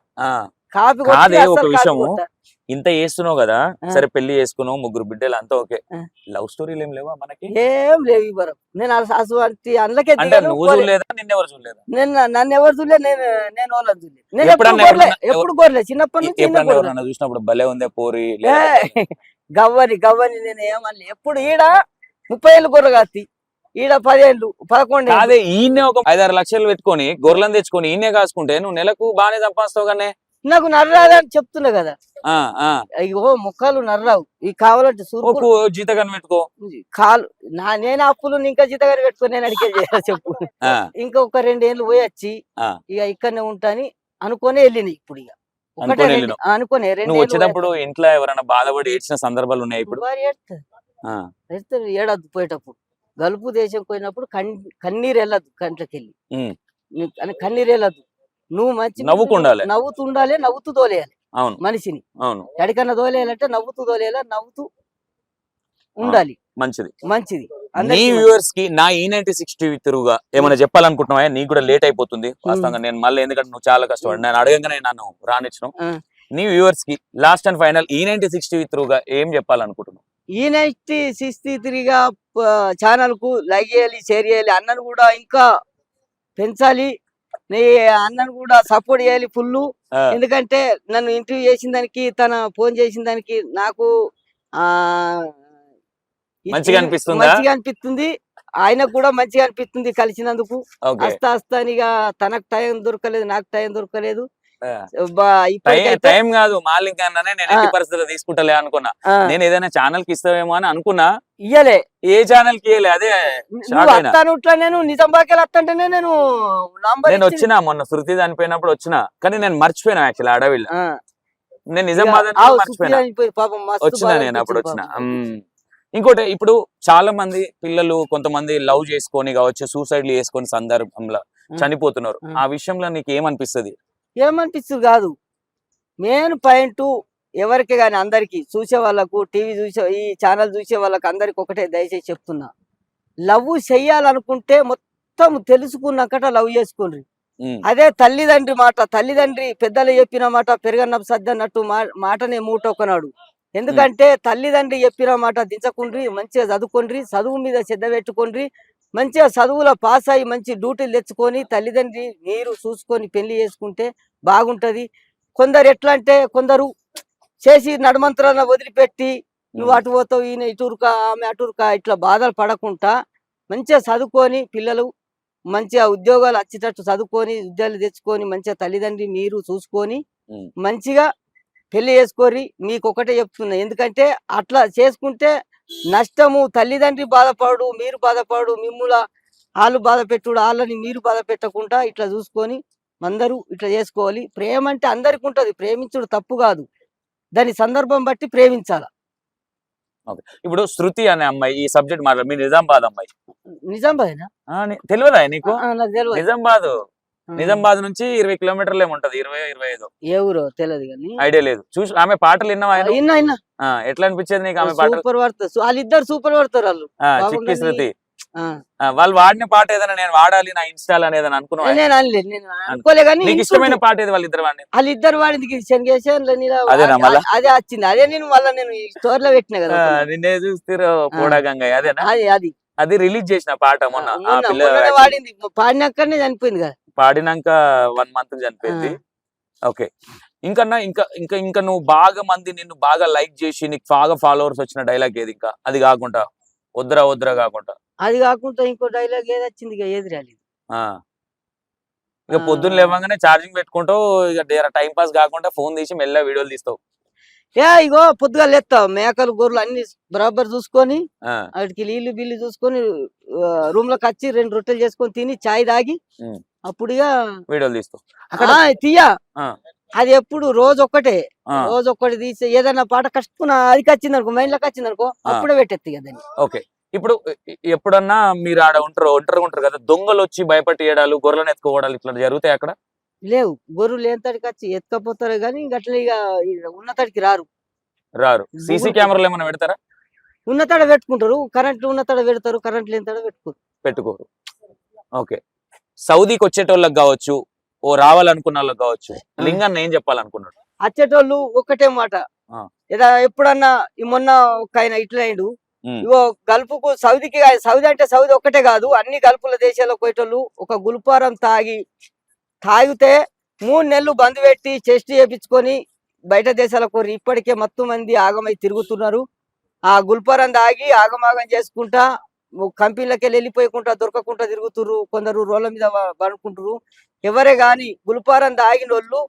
కాపీ
కాదే
కొట్టి
ఒక
అస్సలు కాపీ
విషయము,
కొట్టా.
ఇంత చేస్తున్నావు కదా,
ఆ.
సరే పెళ్లి చేసుకున్నావు, 3 బిడ్డలు అంతా ఓకే,
ఆ.
లవ్ స్టోరీలు ఏం లేవా మనకి?
ఏం లేవు ఈ వరం. నేను అటువంటి అందుకే
అంటే
దిగను,
నువ్వు
పోలే.
చూడలేదా, నిన్నెవరు చూడలేదా?
నన్ను ఎవరు చూడలే, నేను వాళ్ళని చూడలే. నేను ఎప్పుడు
ఎప్పుడన్నా
కోరలే,
ఎవరన్నా
ఎప్పుడు కోరలే, చిన్నప్పటి నుంచి నేనే
ఎప్పుడన్నా
కోరలే.
ఎవరన్నా చూసినప్పుడు భలే ఉందే పోరి
ఏ,
లేదా?
గవ్వని నేను ఏమన్నా ఎప్పుడు ఈడ 30 ఏళ్ళు గొర్రె కాస్తి, ఈడ 10 ఏళ్ళు 11 ఏళ్ళు.
కాదే ఈయనే ఒక 5-6 లక్షలు పెట్టుకొని గొర్రెలను తెచ్చుకొని ఈయనే కాసుకుంటే నువ్వు నెలకు బాగానే సంపాదిస్తావు కానీ.
నాకు నర్రాదని చెప్తున్నా కదా.
ఆ ఆ
అయ్యో ముఖాలు నర్రావు, ఈ కావాలంటే సూర్పు
జీతగాని పెట్టుకో.
కాలు నేను అప్పులు ఇంకా జీతగాని పెట్టుకొని నేను అడిగే చేయాలి చెప్పు.
ఆ
ఇంకొక 2 ఏళ్ళు పోయి వచ్చి
ఆ.
ఇక ఇక్కడనే ఉంటాని అనుకొని వెళ్ళినాయి. ఇప్పుడు ఇక ఒకటే
అనుకొని
2
వెళ్ళినావు.
అనుకొని 2
నువ్వు
ఏళ్ళు
వచ్చేటప్పుడు ఇంట్లో ఎవరైనా బాధపడి ఏడ్చిన సందర్భాలు ఉన్నాయి ఇప్పుడు? ఆ
ఏడద్దు పోయేటప్పుడు, గలుపు దేశం పోయినప్పుడు కన్నీరు వెళ్ళద్దు కంట్లకెళ్ళి.
ఉమ్.
కన్నీరు వెళ్ళద్దు. నువ్వు మంచి
నవ్వుకుండాలి.
నవ్వుతుండాలి, నవ్వుతూ తోలేయాలి
అవును
మనిషిని.
అవును
ఎక్కడికన్నా తోలేయాలంటే నవ్వుతూ తోలేయాలి, నవ్వుతూ ఉండాలి.
మంచిది.
మంచిది
నీ
అందరికీ మంచిది.
వ్యూవర్స్ కి నా E96 TV తిరుగుగా ఏమైనా చెప్పాలనుకుంటున్నావా? నీకు కూడా లేట్ అయిపోతుంది వాస్తవంగా. నేను మళ్ళీ ఎందుకంటే నువ్వు చాలా కష్టపడి నేను అడగంగానే నన్ను రానిచ్చిన.
ఆ.
నీ వ్యూవర్స్ కి last and final E96 TV తిరుగుగా ఏం చెప్పాలనుకుంటున్నావు?
E96 ఛానల్ కు లైక్ చేయాలి, షేర్ చేయాలి. అన్నను కూడా ఇంకా పెంచాలి, నీ అన్నను కూడా సపోర్ట్ చేయాలి ఫుల్.
ఆ,
ఎందుకంటే నన్ను ఇంటర్వ్యూ చేసిన దానికి, తన ఫోన్ చేసిన దానికి నాకు ఆ
మంచిగా అనిపిస్తుందా?
మంచిగా అనిపిస్తుంది, ఆయనకు కూడా మంచిగా అనిపిస్తుంది కలిసినందుకు.
ఓకే.
అస్తానిగా తనకు టైం దొరకలేదు, నాకు టైం దొరకలేదు.
ఆ.
ఇప్పటికైతే
టైం కాదు మాలింక అన్ననే నేను ఎట్టి పరిస్థితుల్లో తీసుకుంటలే అనుకున్నా. నేను ఏదైనా ఛానల్ కి ఇస్తావేమో అని అనుకున్నా,
ఇయ్యలే.
ఏ ఛానల్ కి ఇయ్యలే. అదే
నువ్వు
షాక్ అయినా.
అత్తాను ఇట్లా నేను నిజామాబాద్కి వస్తాంటేనే నేను నంబర్
నేను వచ్చిన మొన్న శృతి చనిపోయినప్పుడు వచ్చిన, కానీ నేను మర్చిపోయినా యాక్చువల్లీ అడవిలో. నేను నిజామాబాద్ అని మర్చిపోయినా. వచ్చిన నేను అప్పుడు వచ్చిన. ఇంకోటి ఇప్పుడు చాలా మంది పిల్లలు కొంతమంది లవ్ చేసుకొని కావచ్చు, సూసైడ్లు చేసుకొని సందర్భంలో చనిపోతున్నారు. ఆ విషయంలో నీకు ఏమనిపిస్తుంది?
ఏమనిపిస్తుంది కాదు, మెయిన్ పాయింట్ ఎవరికి కానీ అందరికి చూసే వాళ్ళకు, టీవీ చూసే ఈ ఛానల్ చూసే వాళ్ళకి అందరికి ఒకటే దయచేసి చెప్తున్నా, లవ్ చెయ్యాలనుకుంటే మొత్తం తెలుసుకున్నాకట లవ్ చేసుకోండి. అదే తల్లిదండ్రి మాట, తల్లిదండ్రి పెద్దలు చెప్పిన మాట పెరగన్న సద్దన్నట్టు మాటనే మూటొక్కనాడు. ఎందుకంటే తల్లిదండ్రి చెప్పిన మాట దించకుండ్రి, మంచిగా చదువుకోండి, చదువు మీద శ్రద్ధ పెట్టుకోండి, మంచిగా చదువులో పాస్ అయ్యి మంచి డ్యూటీలు తెచ్చుకొని తల్లిదండ్రి మీరు చూసుకొని పెళ్లి చేసుకుంటే బాగుంటది. కొందరు ఎట్లా అంటే కొందరు చేసి నడుమంతరాన వదిలిపెట్టి నువ్వు అటు పోతావు, ఈయన ఇటురుకా ఆమె అటురుకా ఇట్లా బాధలు పడకుండా మంచిగా చదువుకొని పిల్లలు మంచిగా ఉద్యోగాలు వచ్చేటట్టు చదువుకొని ఉద్యోగాలు తెచ్చుకొని మంచిగా తల్లిదండ్రి మీరు చూసుకొని మంచిగా పెళ్లి చేసుకోరి. మీకు ఒకటే చెప్తున్నా, ఎందుకంటే అట్లా చేసుకుంటే నష్టము, తల్లిదండ్రి బాధపడు, మీరు బాధపడు, మిమ్ముల వాళ్ళు బాధ పెట్టుడు, వాళ్ళని మీరు బాధ పెట్టకుండా ఇట్లా చూసుకొని అందరూ ఇట్లా చేసుకోవాలి. ప్రేమ అంటే అందరికి ఉంటది, ప్రేమించుడు తప్పు కాదు, దాని సందర్భం బట్టి ప్రేమించాల.
ఇప్పుడు శృతి అనే అమ్మాయి ఈ సబ్జెక్ట్ మాట్లాడు, మీ నిజామాబాద్ అమ్మాయి.
నిజామాబాదేనా?
తెలియదా నీకు?
నాకు తెలియదు.
నిజామాబాద్ నుంచి 20 కిలోమీటర్లు ఏముంటది, 20-25.
ఏ ఊరో తెలియదు కానీ
ఐడియా లేదు. చూసి ఆమె పాటలు విన్నావా? ఎట్లా అనిపించేది నీకు ఆమె పాటలు?
సూపర్ పడతారు, వాళ్ళిద్దరు సూపర్ పడతారు వాళ్ళు.
చిక్కి శృతి వాళ్ళు వాడిన పాట ఏదైనా నేను వాడాలి నా ఇన్స్టాల్ అనేది అనుకున్నా.
నేను అనలేదు, నేను అనుకోలే కానీ
నీకు ఇష్టమైన పాట ఏది వాళ్ళిద్దరు వాడిని?
వాళ్ళిద్దరు వాడింది
అదేనా మళ్ళా?
అదే వచ్చింది, అదే నేను మళ్ళీ నేను స్టోర్ లో పెట్టిన కదా.
నిన్నే చూస్తారు పోడా గంగయ్య, అదేనా? అది రిలీజ్ చేసిన పాట మొన్న.
వాడింది, పాడినాకనే చనిపోయింది కదా.
పాడినాక 1 month చనిపోయింది. ఓకే. ఇంకా ఇంకా నువ్వు బాగా మంది నిన్ను బాగా లైక్ చేసి నీకు బాగా ఫాలోవర్స్ వచ్చిన డైలాగ్ ఏది? ఇంకా అది కాకుండా వద్దురా కాకుండా
అది కాకుండా ఇంకో డైలాగ్ ఏది వచ్చింది? ఇక ఏది రాలేదు.
ఇక పొద్దున్న లేవగానే ఛార్జింగ్ పెట్టుకుంటావు, ఇక టైం పాస్ కాకుండా ఫోన్ తీసి మెల్లగా వీడియోలు తీస్తావు.
ఇగో పొద్దుగా లేస్తావు, మేకలు గొర్రెలు అన్ని బరాబర్ చూసుకొని వాటికి నీళ్లు బిల్లు చూసుకొని రూమ్ లోకి వచ్చి 2 రొట్టెలు చేసుకొని తిని చాయ్ తాగి అప్పుడు ఇక
వీడియోలు తీస్తావు.
తీయ అది ఎప్పుడు రోజు ఒక్కటి తీసి ఏదైనా పాట కష్టకున్నా అది వచ్చింది అనుకో, మైండ్ లోకి వచ్చింది అనుకో, అప్పుడే పెట్టేది కదా.
ఓకే. ఇప్పుడు ఎప్పుడన్నా మీరు ఆడ ఒంటరిగా ఉంటారు కదా, దొంగలు వచ్చి భయపట్టేయడాలు, గొర్రెలను ఎత్తుకోవడాలు ఇట్లా జరుగుతాయి అక్కడ?
లేవు, గొర్రెలు లేనితడికి వచ్చి ఎత్తుకపోతారు కానీ అట్లా ఇక ఉన్నతడికి రారు.
సీసీ కెమెరాలు ఏమైనా పెడతారా?
ఉన్నతడ పెట్టుకుంటారు, కరెంట్ ఉన్నతడ పెడతారు, కరెంట్ లేనితడ
పెట్టుకోరు. ఓకే. సౌదీకి వచ్చేటోళ్ళకి కావచ్చు, రావాలనుకున్న వాళ్ళకి కావచ్చు, లింగన్న ఏం చెప్పాలనుకున్నాడు?
వచ్చేటోళ్ళు ఒక్కటే మాట.
ఆ.
ఇలా ఎప్పుడన్నా ఈ మొన్న ఒక ఆయన ఇట్లా అయిండు.
ఉమ్.
ఇగో గల్ఫ్కు సౌదీకి సౌదీ అంటే సౌదీ ఒక్కటే కాదు, అన్ని గల్ఫుల దేశాలకు పోయేటోళ్ళు ఒక గుల్పారం తాగితే 3 నెలలు బంద్ పెట్టి చెస్ట్ చేపించుకొని బయట దేశాలకు పోయి ఇప్పటికే మొత్తం మంది ఆగమై తిరుగుతున్నారు. ఆ గుల్పారం తాగి ఆగమాగం చేసుకుంటా కంపెనీలకి వెళ్ళిపోయకుండా దొరకకుండా తిరుగుతుర్రు. కొందరు రోడ్ల మీద పడుకుంటారు. ఎవరే గాని గుల్పారం తాగిన వాళ్ళు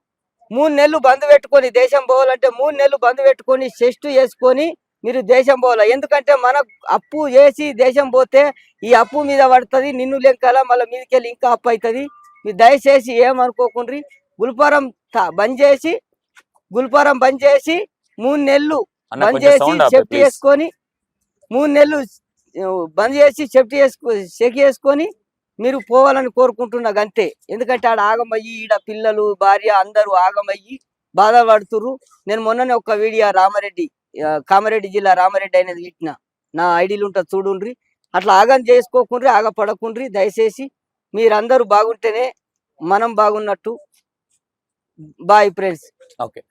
3 నెలలు బంద్ పెట్టుకొని దేశం పోవాలంటే 3 నెలలు బంద్ పెట్టుకొని చెస్ట్ చేసుకొని మీరు దేశం పోవాలి. ఎందుకంటే మన అప్పు చేసి దేశం పోతే ఈ అప్పు మీద పడుతుంది, నిన్ను లెంకాల మళ్ళీ మీదకెళ్ళి ఇంకా అప్పు అవుతుంది. మీరు దయచేసి ఏమనుకోకుండ్రి, గుల్పారం బంద్ చేసి 3 నెలలు
అన్న
బంద్
కొంచెం
చేసి
సౌండ్ ఆపే
సేఫ్టీ
ప్లీజ్.
చేసుకొని 3 నెలలు బంద్ చేసి సేఫ్టీ చెక్ చేసుకొని మీరు పోవాలని కోరుకుంటున్నా అంతే. ఎందుకంటే ఆడ ఆగమయ్యి ఈడ పిల్లలు భార్య అందరూ ఆగమయ్యి బాధపడుతుర్రు. నేను మొన్ననే ఒక వీడియో కామారెడ్డి జిల్లా రామారెడ్డి అనేది ఇట్టిన, నా ఐడీలు ఉంటుంది చూడుండ్రి. అట్లా ఆగం చేసుకోకుండ్రి, ఆగపడకుండ్రి దయచేసి. మీరందరూ బాగుంటేనే మనం బాగున్నట్టు. Boy friends.
ఓకే,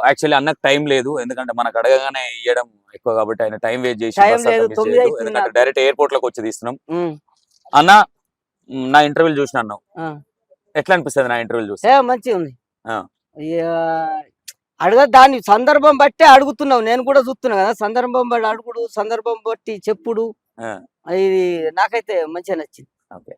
యాక్చువల్లీ అన్నకు టైం లేదు, ఎందుకంటే మనకు అడగగానే ఇవ్వడం ఎక్కువ కాబట్టి ఆయన టైం వేస్ట్ చేసి
టైం
బస్ అంతా
లేదు,
miss
9
చేయొద్దు.
అవుతుంది
ఎందుకంటే
నాకు.
డైరెక్ట్ ఎయిర్పోర్ట్ లోకి వచ్చి తీస్తున్నాం.
ఉమ్,
అన్న నా ఇంటర్వ్యూలు చూసిన అన్నావు,
ఆ.
ఎట్లా అనిపిస్తుంది నా ఇంటర్వ్యూలు చూసి?
మంచిగా ఉంది.
ఆ.
దాని సందర్భం బట్టే అడుగుతున్నావు, నేను కూడా చూస్తున్నా కదా. సందర్భం బట్టి అడుగుడు, సందర్భం బట్టి చెప్పుడు,
ఆ.
ఇది నాకైతే మంచిగా నచ్చింది.
Okay,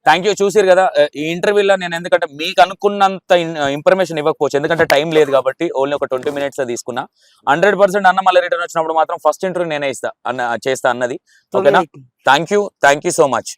thank you. చూసారు కదా ఈ ఇంటర్వ్యూలో నేను, ఎందుకంటే మీకు అనుకున్నంత ఇన్ఫర్మేషన్ ఇవ్వకపోవచ్చు, ఎందుకంటే టైం లేదు కాబట్టి ఓన్లీ ఒక 20 minutes తీసుకున్నా. 100% అన్న మళ్ళీ రిటర్న్ వచ్చినప్పుడు మాత్రం ఫస్ట్ ఇంటర్వ్యూ నేనే చేస్తా అన్నది. ఓకేనా? Thank you so much.